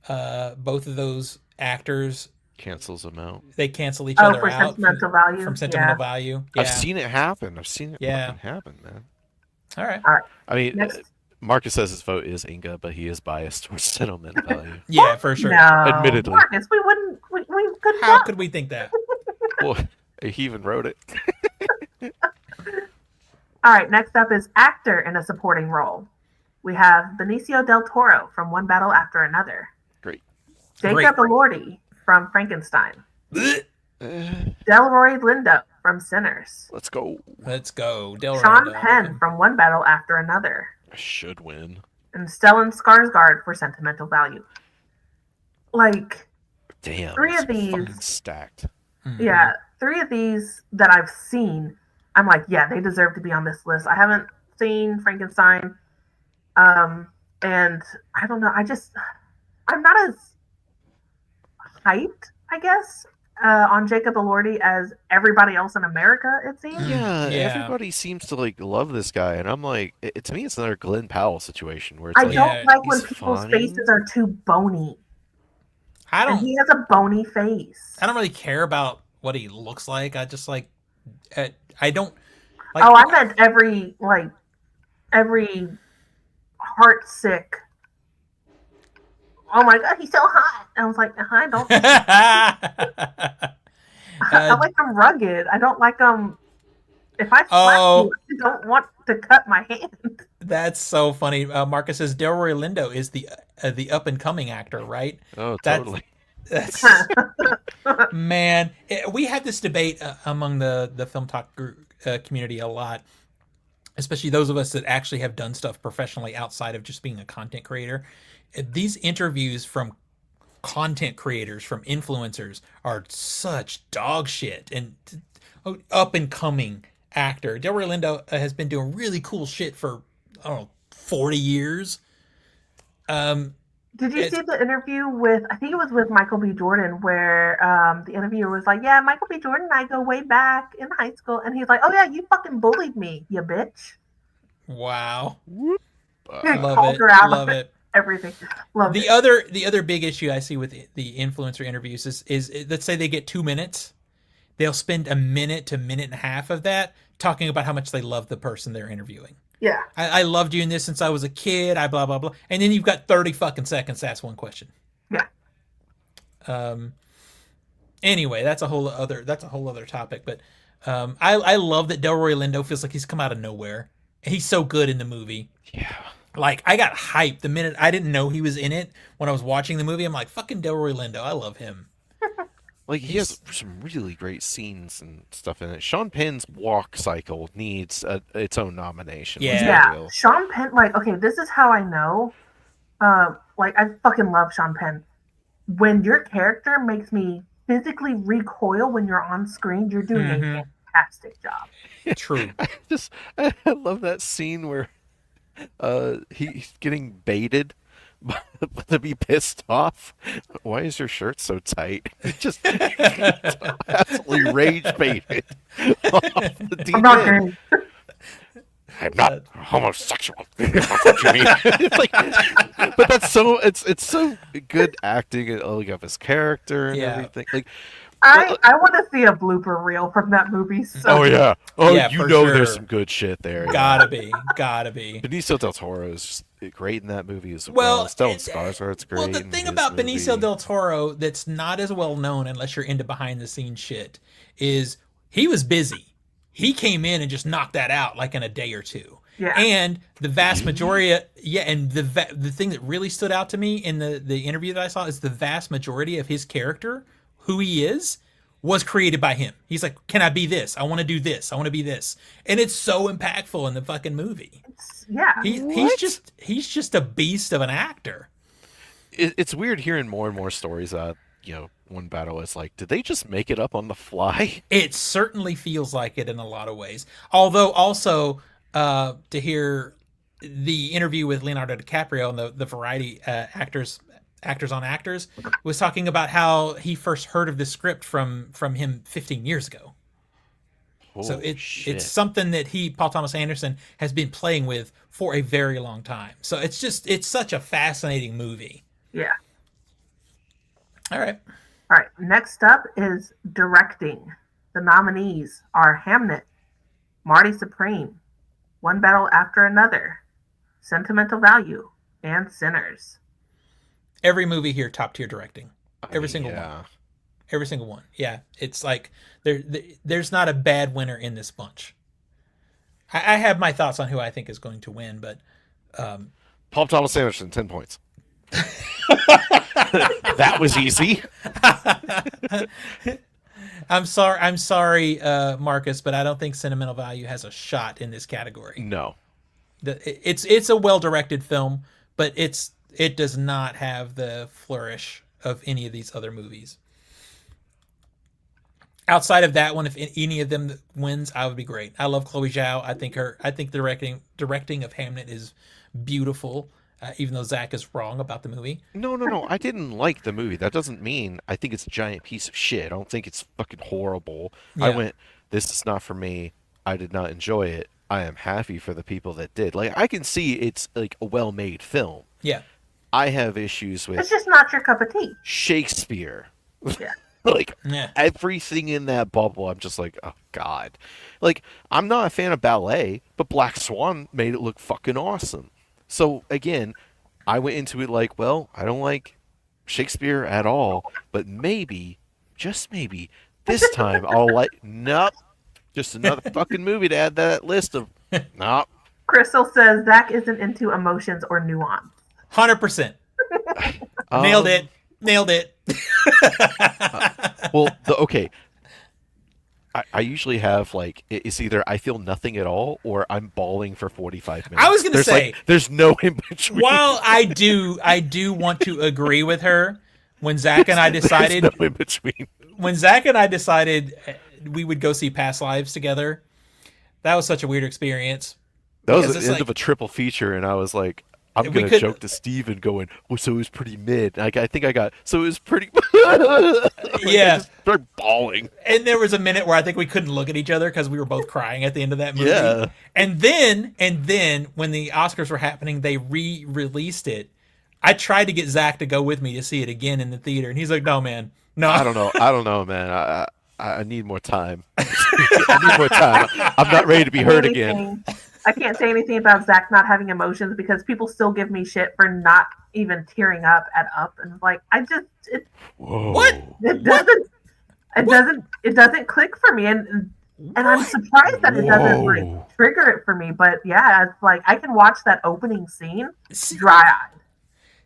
of those actors cancels them out. They cancel each other out from sentimental value. Yeah. I've seen it happen. I've seen it happen, man. All right. I mean, Marcus says his vote is Inga, but he is biased towards sentimental value. Yeah, for sure. No, admittedly. Marcus, we couldn't. How could we think that? Well, he even wrote it. All right, next up is actor in a supporting role. We have Benicio del Toro from One Battle After Another. Great. Jacob Elordi from Frankenstein. Delroy Lindo from Sinners. Let's go. Sean Penn from One Battle After Another. I should win. And Stellan Skarsgård for Sentimental Value. Like, damn, 3 of these fucking stacked. Yeah, 3 of these that I've seen, I'm like, yeah, they deserve to be on this list. I haven't seen Frankenstein, and I don't know. I'm not as hyped, I guess, on Jacob Elordi as everybody else in America, it seems. Yeah, everybody seems to love this guy, and I'm like, to me, it's another Glenn Powell situation where it's I don't like when people's faces are too bony. And he has a bony face. I don't really care about what he looks like. I just I don't. I meant every heart sick. Oh my god, he's so hot! I was like, I don't. I like him rugged. I don't like him. If I slap you, I don't want to cut my hand. That's so funny. Marcus says Delroy Lindo is the up and coming actor, right? Oh, totally. That's man. We had this debate among the Film Talk community a lot, especially those of us that actually have done stuff professionally outside of just being a content creator. These interviews from content creators, from influencers, are such dog shit, and up and coming actor. Delroy Lindo has been doing really cool shit for, I don't know, 40 years. Did you see the interview with, I think it was with Michael B. Jordan, where the interviewer was like, yeah, Michael B. Jordan and I go way back in high school. And he's like, oh, yeah, you fucking bullied me, you bitch. Wow. Love it. Love it. Everything. Love it. The other big issue I see with the influencer interviews is let's say they get 2 minutes. They'll spend a minute to minute and a half of that talking about how much they love the person they're interviewing. Yeah. I loved you in this since I was a kid. I blah, blah, blah. And then you've got 30 fucking seconds to ask one question. Yeah. Anyway, that's a whole other topic. But I love that Delroy Lindo feels like he's come out of nowhere. He's so good in the movie. Yeah. Like, I got hyped the minute I didn't know he was in it. When I was watching the movie, I'm like, fucking Delroy Lindo. I love him. Like, he has some really great scenes and stuff in it. Sean Penn's walk cycle needs its own nomination. Yeah. Sean Penn, like, okay, this is how I know. Like, I fucking love Sean Penn. When your character makes me physically recoil when you're on screen, you're doing a fantastic job. True. I love that scene where he's getting baited to be pissed off. Why is your shirt so tight? Just absolutely rage baited off the I'm not kidding. I'm not homosexual. What you mean? It's like, but that's so it's so good acting of his character and everything. Like, I want to see a blooper reel from that movie. So yeah, you know, sure. There's some good shit there. Gotta be. Benicio del Toro is just great in that movie as well. Stellan Skarsgård's great. Well, the thing about Benicio del Toro that's not as well known unless you're into behind the scenes shit is he was busy. He came in and just knocked that out like in a day or two. Yeah. And the vast majority and the thing that really stood out to me in the interview that I saw is the vast majority of his character, who he is, was created by him. He's like, can I be this? I want to do this. I want to be this. And it's so impactful in the fucking movie. He's just a beast of an actor. It's weird hearing more and more stories One Battle is like, did they just make it up on the fly? It certainly feels like it in a lot of ways. Although also to hear the interview with Leonardo DiCaprio and the Variety Actors on Actors was talking about how he first heard of the script from him 15 years ago. So it's something that Paul Thomas Anderson has been playing with for a very long time. So it's such a fascinating movie. Yeah. All right. Next up is directing. The nominees are Hamnet, Marty Supreme, One Battle After Another, Sentimental Value, and Sinners. Every movie here, top tier directing. Every single one. Every single one. Yeah, it's like there's not a bad winner in this bunch. I have my thoughts on who I think is going to win, but Paul Thomas Anderson, 10 points. That was easy. I'm sorry, Marcus, but I don't think Sentimental Value has a shot in this category. No, it's a well-directed film, but it does not have the flourish of any of these other movies. Outside of that one, if any of them wins, I would be great. I love Chloe Zhao. I think directing of Hamnet is beautiful. Even though Zach is wrong about the movie. No. I didn't like the movie. That doesn't mean I think it's a giant piece of shit. I don't think it's fucking horrible. Yeah. I went, this is not for me. I did not enjoy it. I am happy for the people that did. Like, I can see it's like a well-made film. Yeah. I have issues with... It's just not your cup of tea. Shakespeare. Yeah. Everything in that bubble, I'm just like, oh, God. Like, I'm not a fan of ballet, but Black Swan made it look fucking awesome. So, again, I went into it like, well, I don't like Shakespeare at all, but maybe, just maybe, this time I'll like, nope, just another fucking movie to add to that list of, nope. Crystal says Zach isn't into emotions or nuance. 100%. Nailed it. Okay. I usually have, like, it's either I feel nothing at all or I'm bawling for 45 minutes. I was going to say, there's no in between. While I do want to agree with her, when Zach and I decided, no in between. When Zach and I decided we would go see Past Lives together, that was such a weird experience. That was the end of a triple feature, and I was like, I'm going to joke to Steven going, well, so it was pretty mid. I think I got, so it was pretty yeah. Just started bawling. And there was a minute where I think we couldn't look at each other because we were both crying at the end of that movie. Yeah. And then when the Oscars were happening, they re-released it. I tried to get Zach to go with me to see it again in the theater, and he's like, no, man. No. I don't know, man. I need more time. I need more time. I'm not ready to be hurt again. I can't say anything about Zach not having emotions because people still give me shit for not even tearing up at Up, and like it doesn't click for me, and I'm surprised that it doesn't like trigger it for me. But yeah, it's like I can watch that opening scene dry eyed.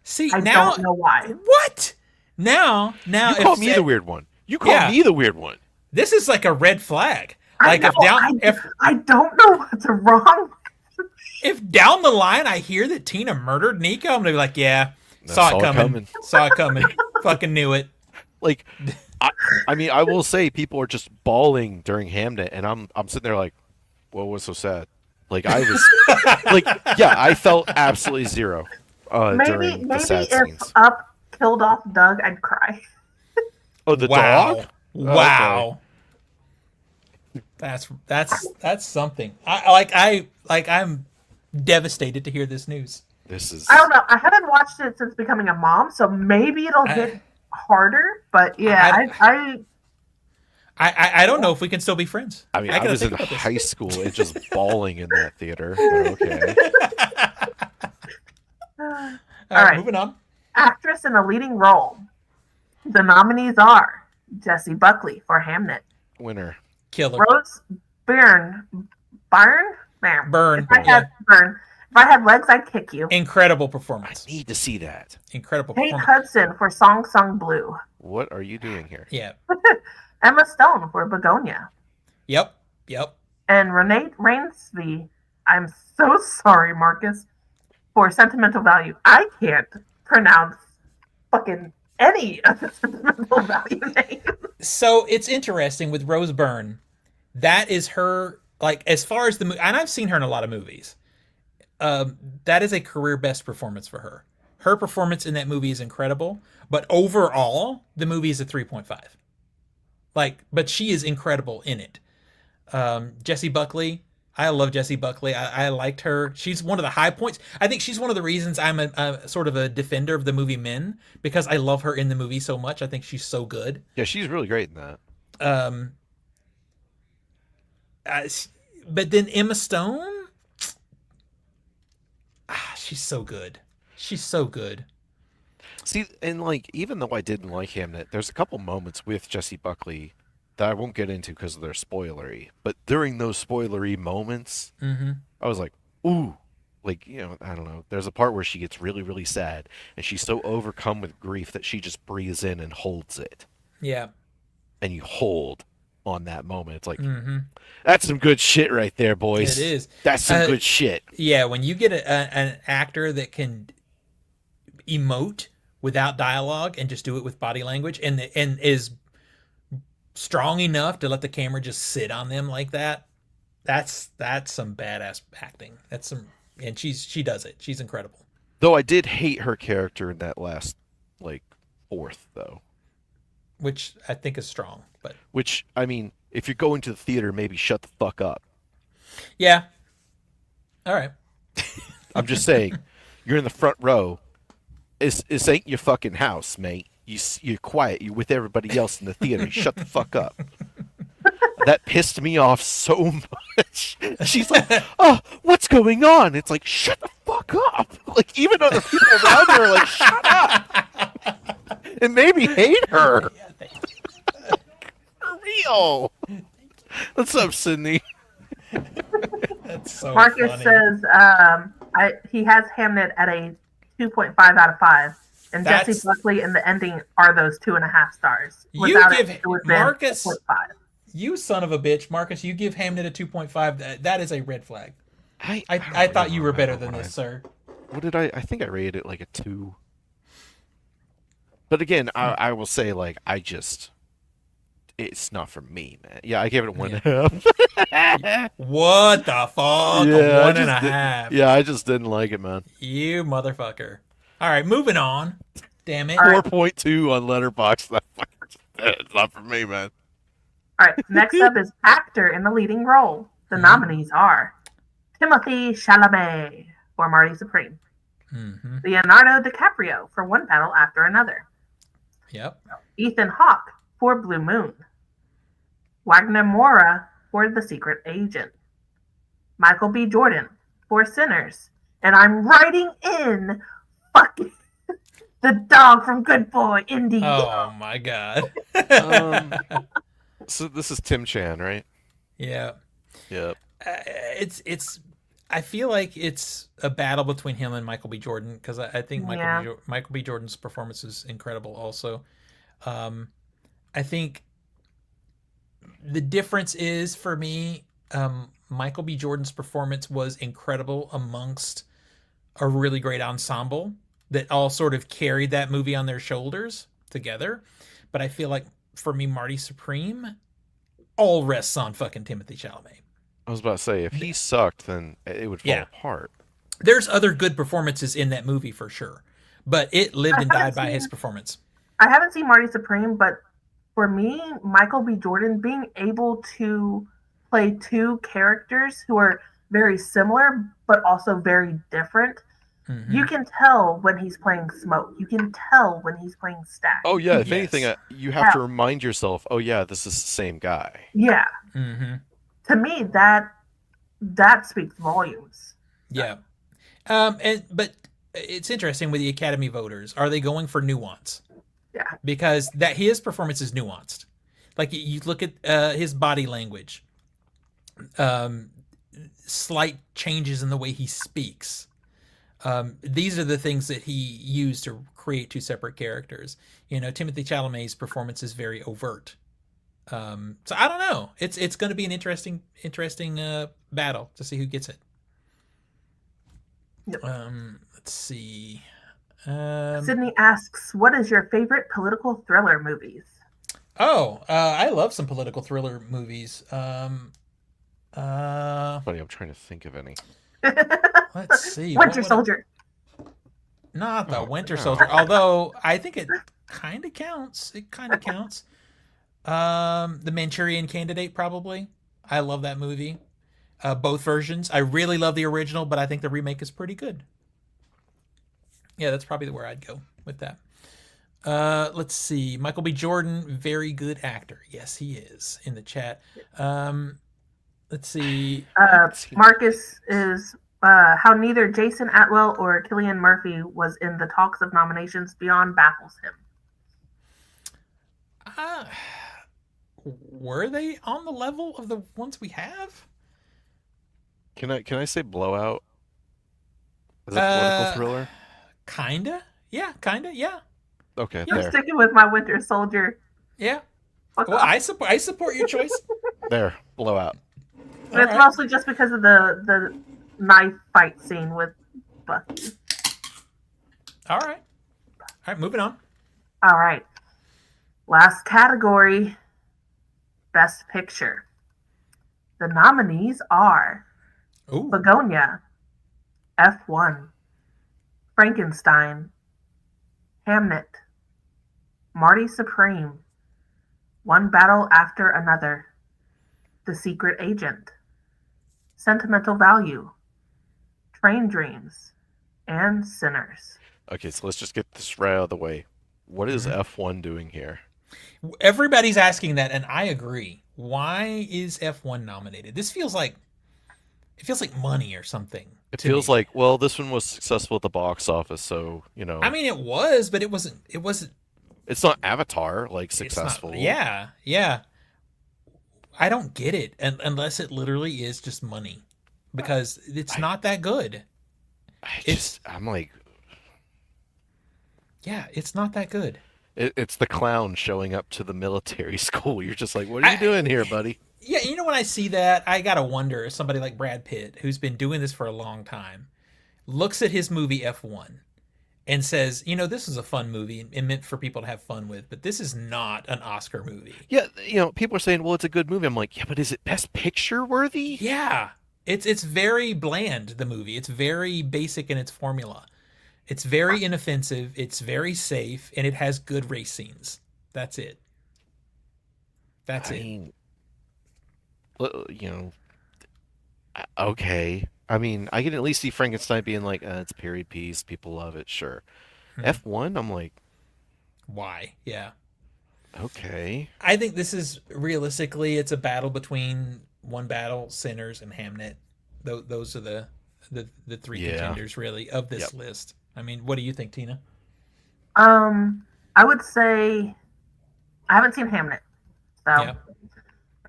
See, I don't know why. What? Now you call me the weird one. You call me the weird one. This is like a red flag. Like I don't know what's wrong. If down the line I hear that Tina murdered Nico, I'm gonna be like, yeah, saw it coming. Saw it coming. Fucking knew it. Like, I mean, I will say people are just bawling during Hamnet, and I'm sitting there like, what was so sad? Like I was, like, yeah, I felt absolutely zero. Maybe the sad if scenes. Up killed off Doug, I'd cry. Oh, the dog! Wow. Okay. That's something. I'm devastated to hear this news. This is. I don't know. I haven't watched it since becoming a mom, so maybe it'll hit harder. But yeah, I don't know if we can still be friends. I mean, I was in high school and just bawling in that theater. Okay. All right, moving on. Actress in a leading role. The nominees are Jessie Buckley for Hamnet. Winner. Killer. Rose Byrne. Byrne. If I had legs, I'd kick you. Incredible performance. I need to see that. Incredible Kate performance. Hudson for Song Sung Blue. What are you doing here? Yeah. Emma Stone for Begonia. Yep. And Renee Rainsby, I'm so sorry, Marcus, for Sentimental Value. I can't pronounce fucking any of the Sentimental Value names. So it's interesting with Rose Byrne. That is her, like, as far as the movie, and I've seen her in a lot of movies. That is a career best performance for her. Her performance in that movie is incredible, but overall, the movie is a 3.5. Like, but she is incredible in it. Jessie Buckley, I love Jessie Buckley. I liked her. She's one of the high points. I think she's one of the reasons I'm a sort of a defender of the movie Men, because I love her in the movie so much. I think she's so good. Yeah, she's really great in that. But then Emma Stone, she's so good. She's so good. See, and like, even though I didn't like Hamnet, there's a couple moments with Jessie Buckley that I won't get into because they're spoilery. But during those spoilery moments, I was like, ooh. Like, you know, I don't know. There's a part where she gets really, really sad, and she's so overcome with grief that she just breathes in and holds it. Yeah. And you hold on that moment. It's like, that's some good shit right there, boys. It is. That's some good shit. Yeah, when you get an actor that can emote without dialogue and just do it with body language, and is strong enough to let the camera just sit on them like that, that's some badass acting. That's some, and she does it. She's incredible. Though I did hate her character in that last, like, fourth, though. Which I think is strong, but which, I mean, if you're going to the theater, maybe shut the fuck up. Yeah. All right. I'm just saying, you're in the front row. This ain't your fucking house, mate. You're quiet. You're with everybody else in the theater. Shut the fuck up. That pissed me off so much. She's like, oh, what's going on? It's like, shut the fuck up. Like, even other people around her are like, shut up. It made me hate her. For real. What's up, Sydney? That's so Marcus funny. says he has Hamnet at a 2.5 out of 5. And Jessie Buckley and the ending are those 2.5 stars. You give Marcus, you son of a bitch, Marcus. You give Hamnet a 2.5. That is a red flag. I thought you were better than this, sir. What did I think I rated it like a 2. But again, I will say, like, it's not for me, man. Yeah, I gave it a one Yeah. and a half. What the fuck? A Yeah, one and a half. I just didn't like it, man. You motherfucker. All right, moving on. Damn it. 4.2 on Letterboxd. It's not for me, man. All right, next up is actor in the leading role. The nominees are Timothy Chalamet for Marty Supreme, Leonardo DiCaprio for One Battle After Another, Yep. Ethan Hawke for Blue Moon, Wagner Moura for The Secret Agent, Michael B. Jordan for Sinners, and I'm writing in fucking the dog from Good Boy, Indy. Oh my god. So this is Tim Chan, right? Yeah. Yep. It's. I feel like it's a battle between him and Michael B. Jordan because I think Michael B. Jordan's performance is incredible. Also, I think the difference is for me, Michael B. Jordan's performance was incredible amongst a really great ensemble that all sort of carried that movie on their shoulders together. But I feel like for me, Marty Supreme all rests on fucking Timothy Chalamet. I was about to say, if he sucked, then it would fall apart. There's other good performances in that movie for sure, but it lived and died by his performance. I haven't seen Marty Supreme, but for me, Michael B. Jordan being able to play two characters who are very similar but also very different. You can tell when he's playing Smoke. You can tell when he's playing Stack. Oh yeah, if anything, you have to remind yourself, oh yeah, this is the same guy. Yeah. To me, that speaks volumes. Yeah. But it's interesting with the Academy voters. Are they going for nuance? Yeah. Because his performance is nuanced. Like you look at his body language, slight changes in the way he speaks. These are the things that he used to create two separate characters. Timothy Chalamet's performance is very overt. So I don't know. It's going to be an interesting battle to see who gets it. Yep. Let's see. Sydney asks, "What is your favorite political thriller movies?" I love some political thriller movies. Funny, I'm trying to think of any. Let's see. Winter Soldier. Not the Winter Soldier, although I think it kind of counts. The Manchurian Candidate, probably. I love that movie. Both versions. I really love the original, but I think the remake is pretty good. Yeah, that's probably where I'd go with that. Let's see. Michael B. Jordan, very good actor. Yes, he is in the chat. Let's see. Marcus is how neither Jason Atwell or Cillian Murphy was in the talks of nominations beyond baffles him. Were they on the level of the ones we have? Can I say Blowout? Is that a political thriller? Kinda. Yeah, kinda. Yeah. Okay, I'm sticking with my Winter Soldier. Yeah. Well, I support your choice. There, Blowout. But it's mostly just because of the knife fight scene with Bucky. All right, moving on. All right. Last category, Best Picture. The nominees are Begonia, F1, Frankenstein, Hamnet, Marty Supreme, One Battle After Another, The Secret Agent, Sentimental Value, Train Dreams, and Sinners. Okay, so let's just get this right out of the way. What is F1 doing here? Everybody's asking that, and I agree. Why is F1 nominated? This feels like money or something. It feels like, well, this one was successful at the box office, so I mean, it was, but it wasn't. It's not Avatar like successful. Yeah. I don't get it, unless it literally is just money, because it's not that good. I'm like, yeah, it's not that good. It's the clown showing up to the military school. You're just like, what are you doing here, buddy? Yeah, when I see that, I gotta wonder if somebody like Brad Pitt, who's been doing this for a long time, looks at his movie F1 and says, this is a fun movie and meant for people to have fun with, but this is not an Oscar movie. Yeah, people are saying, well, it's a good movie. I'm like, yeah, but is it Best Picture worthy? Yeah. It's very bland, the movie. It's very basic in its formula. It's very inoffensive, it's very safe, and it has good race scenes. That's it. That's I it. mean, okay. I mean, I can at least see Frankenstein being like, it's a period piece, people love it, sure. F1, I'm like, Why? Yeah. okay. I think this is realistically, it's a battle between One Battle, Sinners, and Hamnet. Those are the three contenders really of this list. I mean, what do you think, Tina? I would say I haven't seen Hamnet, so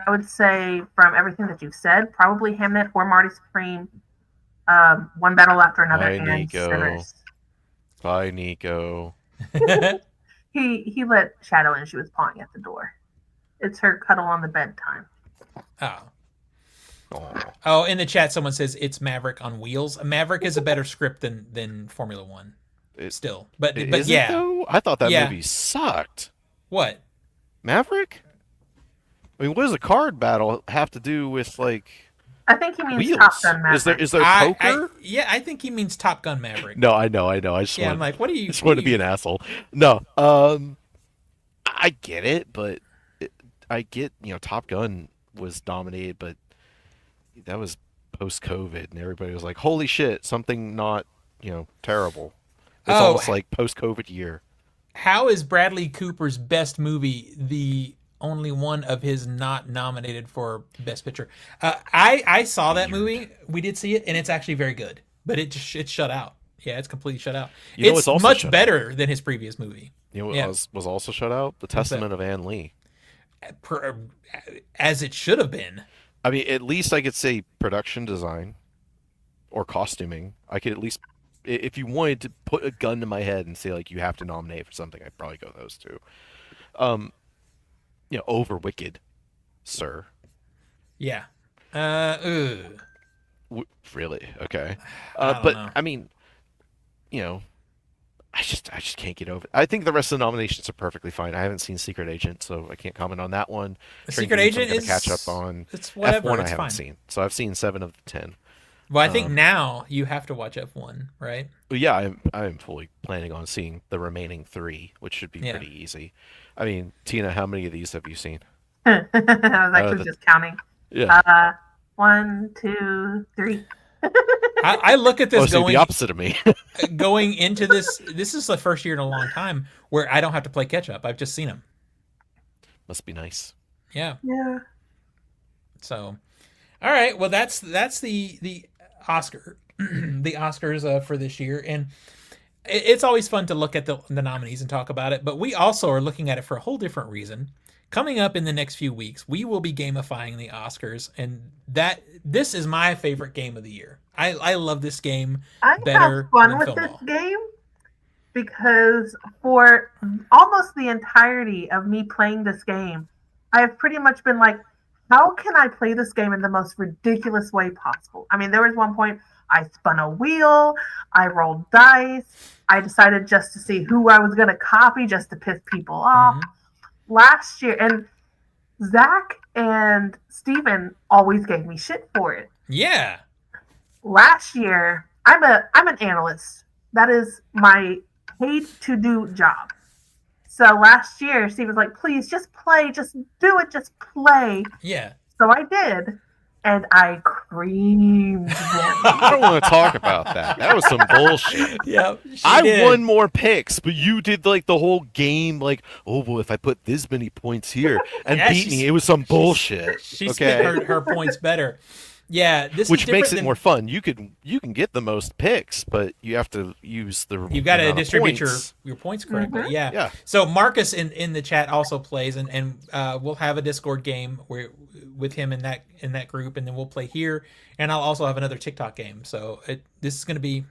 I would say from everything that you've said, probably Hamnet or Marty Supreme, One Battle After Another, Bye, and Nico. Sinners. Bye, Nico. He let Shadow in. She was pawing at the door. It's her cuddle on the bed time. Oh, in the chat, someone says it's Maverick on wheels. Maverick is a better script than Formula One. Still, but yeah, though? I thought that movie sucked. What? Maverick? I mean, what does a card battle have to do with like? I think he means wheels? Top Gun Maverick. Is there poker? I think he means Top Gun Maverick. No, I know. I just I'm like, what are you? Just want to be an asshole. No, I get it, but I get Top Gun was dominated, but that was post-COVID, and everybody was like, "Holy shit, something not terrible." It's almost like post-COVID year. How is Bradley Cooper's best movie the only one of his not nominated for Best Picture? I saw that movie. We did see it, and it's actually very good. But it's shut out. Yeah, it's completely shut out. It's much better than his previous movie. You know what was also shut out? The Testament of Ann Lee. As it should have been. I mean, at least I could say production design or costuming. I could at least, if you wanted to put a gun to my head and say like you have to nominate for something, I'd probably go those two. Over Wicked, sir. Yeah. Really? Okay. I don't know. I mean, I just can't get over it. I think the rest of the nominations are perfectly fine. I haven't seen Secret Agent, so I can't comment on that one. Secret Agent is catch up on. It's whatever. F1 it's I haven't fine. seen, so I've seen 7 of the 10. Well, I think now you have to watch F1, right? Well, yeah, I'm fully planning on seeing the remaining 3, which should be pretty easy. I mean, Tina, how many of these have you seen? I was actually just counting. Yeah. 1, 2, 3. I look at this going the opposite of me. going into this. This is the first year in a long time where I don't have to play catch up. I've just seen them. Must be nice. Yeah. Yeah. So, all right. Well, that's the Oscar, the Oscars for this year, and it's always fun to look at the nominees and talk about it. But we also are looking at it for a whole different reason. Coming up in the next few weeks, we will be gamifying the Oscars, and this is my favorite game of the year. I love this game better. I have fun with this game because for almost the entirety of me playing this game, I have pretty much been like, how can I play this game in the most ridiculous way possible? I mean, there was one point I spun a wheel, I rolled dice, I decided just to see who I was going to copy just to piss people off. Mm-hmm. Last year, and Zach and Steven always gave me shit for it. Yeah. Last year, I'm an analyst. That is my paid to do job. So last year, Steve was like, please just play, just do it, just play. Yeah. So I did. And I creamed them. I don't want to talk about that. That was some bullshit. Yep. I won more picks, but you did like the whole game, like, oh, well, if I put this many points here and beat me, it was some bullshit. She spent her points better. Yeah, which makes it more fun. You can get the most picks, but you have to use the. You've got to distribute your points correctly. Mm-hmm. Yeah. So Marcus in the chat also plays, and we'll have a Discord game with him in that group, and then we'll play here, and I'll also have another TikTok game. So this is going to be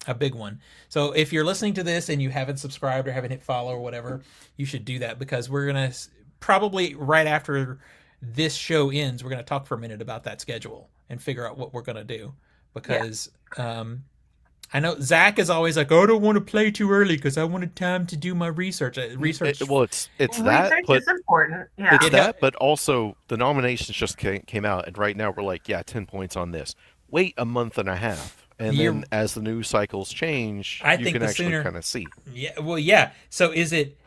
a big one. So if you're listening to this and you haven't subscribed or haven't hit follow or whatever, you should do that, because we're gonna probably right after this show ends, we're going to talk for a minute about that schedule and figure out what we're going to do, because I know Zach is always like, oh, I don't want to play too early because I wanted time to do my research. Research. Well, it's that, Research but is important. Yeah. it's that, but also the nominations just came out, and right now we're like, yeah, 10 points on this. Wait a month and a half, and then as the news cycles change, I you think can the actually sooner. kind of see. Yeah. Well, yeah. So is it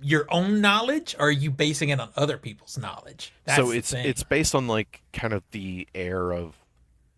your own knowledge, or are you basing it on other people's knowledge? That's So the thing. it's based on like kind of the air of,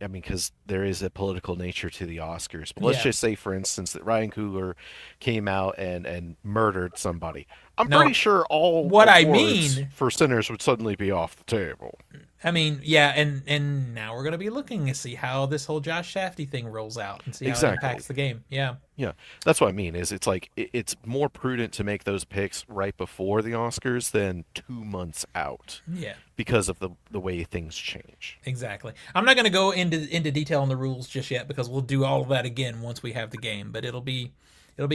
I mean, because there is a political nature to the Oscars. But let's Yeah. just say, for instance, that Ryan Coogler came out and murdered somebody. I'm No. pretty sure all What I awards mean, for sinners would suddenly be off the table. I mean, yeah, and now we're gonna be looking to see how this whole Josh Shafty thing rolls out and see how it Exactly. impacts the game. Yeah. Yeah, that's what I mean. Is it's like it's more prudent to make those picks right before the Oscars than 2 months out Yeah. because of the way things change. Exactly. I'm not going to go into detail on the rules just yet because we'll do all of that again once we have the game, but it'll be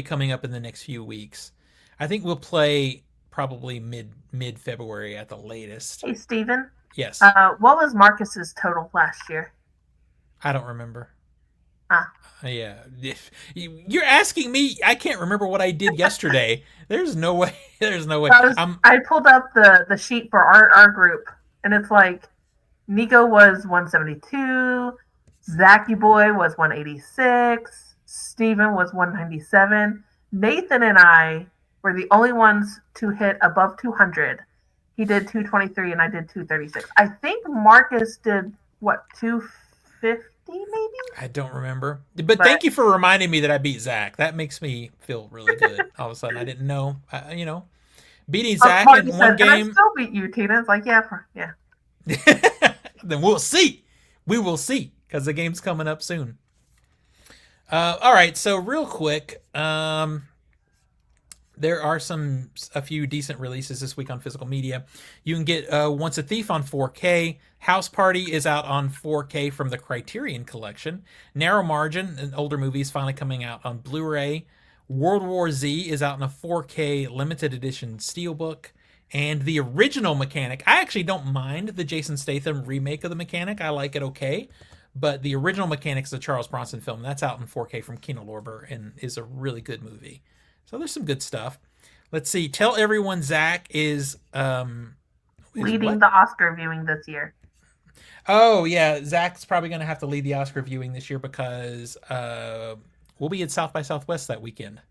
coming up in the next few weeks. I think we'll play probably mid February at the latest. Hey, Steven. Yes. What was Marcus's total last year? I don't remember. Ah. Yeah. If you're asking me, I can't remember what I did yesterday. There's no way. There's no way. I pulled up the sheet for our group, and it's like Nico was 172, Zachy Boy was 186, Steven was 197. Nathan and I were the only ones to hit above 200. He did 223 and I did 236. I think Marcus did, what, 250 maybe? I don't remember. But thank you for reminding me that I beat Zach. That makes me feel really good. All of a sudden, I didn't know. Beating Zach in one game. I still beat you, Tina. It's like, yeah. Then we'll see. We will see because the game's coming up soon. All right, so real quick, there are a few decent releases this week on physical media. You can get Once a Thief on 4K. House Party is out on 4K from the Criterion Collection. Narrow Margin, an older movie, is finally coming out on Blu-ray. World War Z is out in a 4K limited edition steelbook. And the original Mechanic, I actually don't mind the Jason Statham remake of the Mechanic. I like it okay. But the original Mechanic is a Charles Bronson film. That's out in 4K from Kino Lorber and is a really good movie. So there's some good stuff. Let's see. Tell Everyone Zach is leading the Oscar viewing this year. Oh, yeah. Zach's probably going to have to lead the Oscar viewing this year because we'll be at South by Southwest that weekend.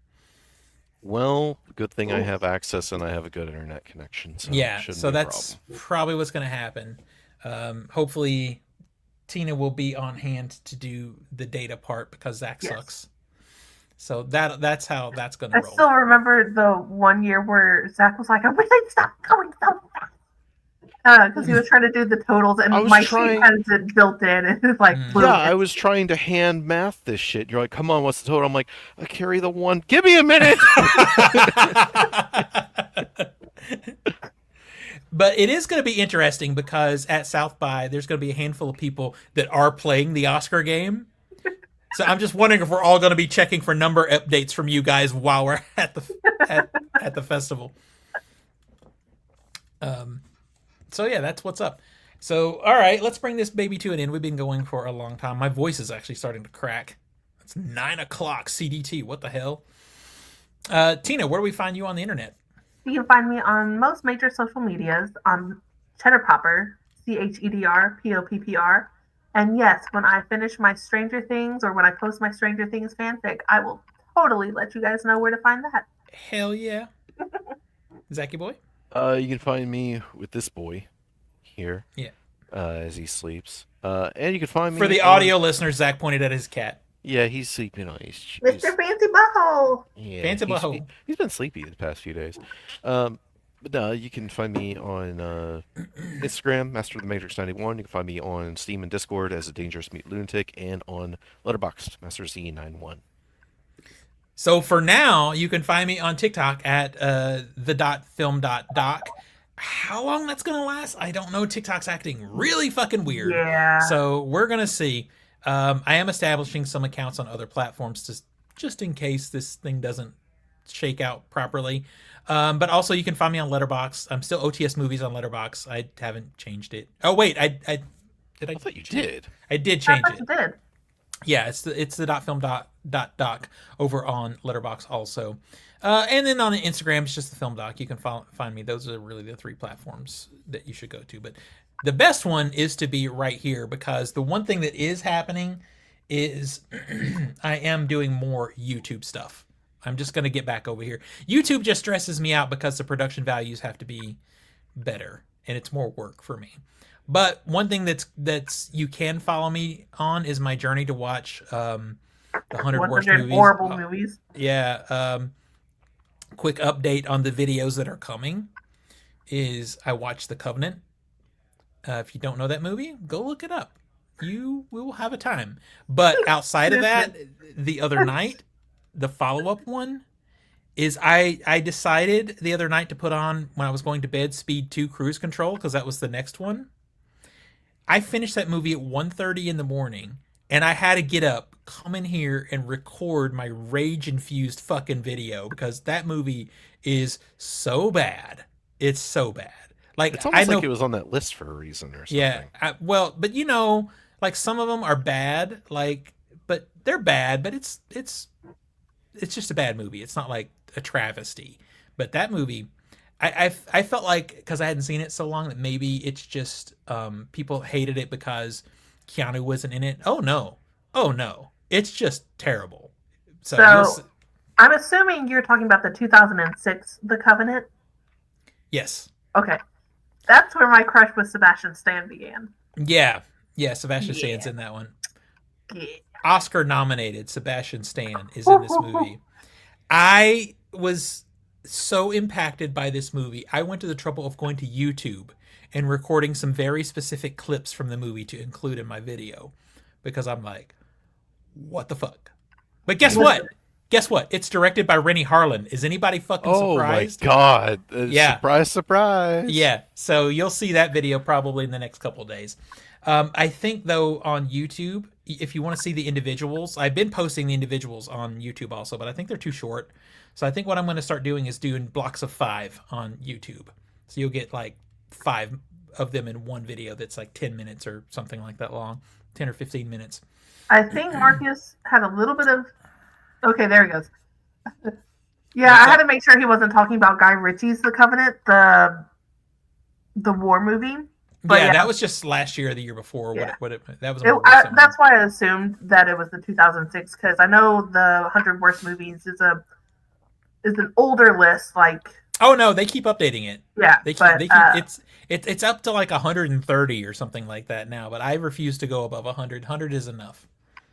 Well, good thing I have access and I have a good internet connection. So yeah, so that's probably what's going to happen. Hopefully, Tina will be on hand to do the data part because Zach sucks. So that's how that's going to roll. I still remember the one year where Zach was like, I wish they'd stop going so fast. Because he was trying to do the totals, and my sheet has it built in, and it's like, yeah, I was trying to hand math this shit. You're like, come on, what's the total? I'm like, I carry the one. Give me a minute. But it is going to be interesting because at South by, there's going to be a handful of people that are playing the Oscar game. So I'm just wondering if we're all going to be checking for number updates from you guys while we're at the at the festival. So yeah, that's what's up. So all right, let's bring this baby to an end. We've been going for a long time. My voice is actually starting to crack. It's 9:00 CDT. What the hell? Tina, where do we find you on the internet? You can find me on most major social medias on Cheddar Popper, CHEDRPOPPR. And yes, when I finish my Stranger Things or when I post my Stranger Things fanfic, I will totally let you guys know where to find that. Hell yeah. Zachy boy? You can find me with this boy here. Yeah. As he sleeps. And you can find me... For the audio listeners, Zach pointed at his cat. Yeah, he's sleeping on Mr. Fancy Butthole! Yeah, Fancy Butthole. He's been sleepy the past few days. But no, you can find me on Instagram, Master of the Matrix 91. You can find me on Steam and Discord as a Dangerous Meat Lunatic, and on Letterboxd, Master Z91. So for now, you can find me on TikTok at The.Film.Doc. How long that's going to last, I don't know. TikTok's acting really fucking weird. Yeah. So we're going to see. I am establishing some accounts on other platforms just in case this thing doesn't shake out properly. But also you can find me on Letterboxd. I'm still OTS Movies on Letterboxd. I haven't changed it. Oh wait, did I? I thought you did. I did change it. You did. Yeah, it's the The.Film.Doc over on Letterboxd also. And then on Instagram, it's just the Film Doc. You can find me. Those are really the 3 platforms that you should go to. But the best one is to be right here, because the one thing that is happening is I am doing more YouTube stuff. I'm just going to get back over here. YouTube just stresses me out because the production values have to be better, and it's more work for me. But one thing that's you can follow me on is my journey to watch the 100 worst movies. Horrible movies. Yeah. Quick update on the videos that are coming is I watched The Covenant. If you don't know that movie, go look it up. You will have a time. But outside of that, the other night, the follow-up one is I decided the other night to put on, when I was going to bed, Speed 2 Cruise Control, because that was the next one. I finished that movie at 1:30 in the morning, and I had to get up, come in here, and record my rage-infused fucking video, because that movie is so bad. It's so bad. Like, it's almost like it was on that list for a reason or something. Yeah, but you know, like, some of them are bad, like, but they're bad, but it's just a bad movie. It's not like a travesty. But that movie, I felt like, because I hadn't seen it so long, that maybe it's just people hated it because Keanu wasn't in it. Oh no, it's just terrible. So I'm assuming you're talking about the 2006 The Covenant. Yes. Okay, that's where my crush with Sebastian Stan began. Yeah, Sebastian Stan's in that one. Yeah. Oscar nominated Sebastian Stan is in this movie. I was so impacted by this movie. I went to the trouble of going to YouTube and recording some very specific clips from the movie to include in my video, because I'm like, what the fuck? But guess what? It's directed by Rennie Harlan. Is anybody fucking surprised? Oh my god. Yeah. Surprise. Yeah. So you'll see that video probably in the next couple of days. I think, though, on YouTube, if you want to see the individuals, I've been posting the individuals on YouTube also, but I think they're too short. So I think what I'm going to start doing is doing blocks of 5 on YouTube. So you'll get like 5 of them in one video that's like 10 minutes or something like that long, 10 or 15 minutes. I think Marcus had a little bit of... Okay, there he goes. Yeah, I had to make sure he wasn't talking about Guy Ritchie's The Covenant, the war movie. But yeah, that was just last year or the year before. Yeah. That was. That's why I assumed that it was the 2006, because I know the 100 worst movies is an older list. Like, oh no, they keep updating it. Yeah, they keep it's up to like 130 or something like that now. But I refuse to go above 100. 100 is enough.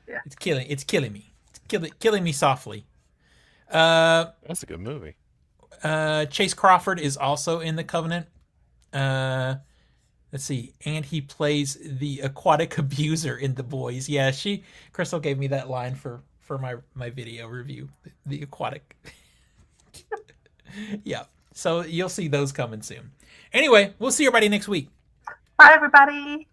Yeah, it's killing me. It's killing me softly. That's a good movie. Chase Crawford is also in The Covenant. Let's see, and he plays the aquatic abuser in The Boys. Yeah, Crystal gave me that line for my video review. The aquatic. Yeah, so you'll see those coming soon. Anyway, we'll see everybody next week. Bye, everybody.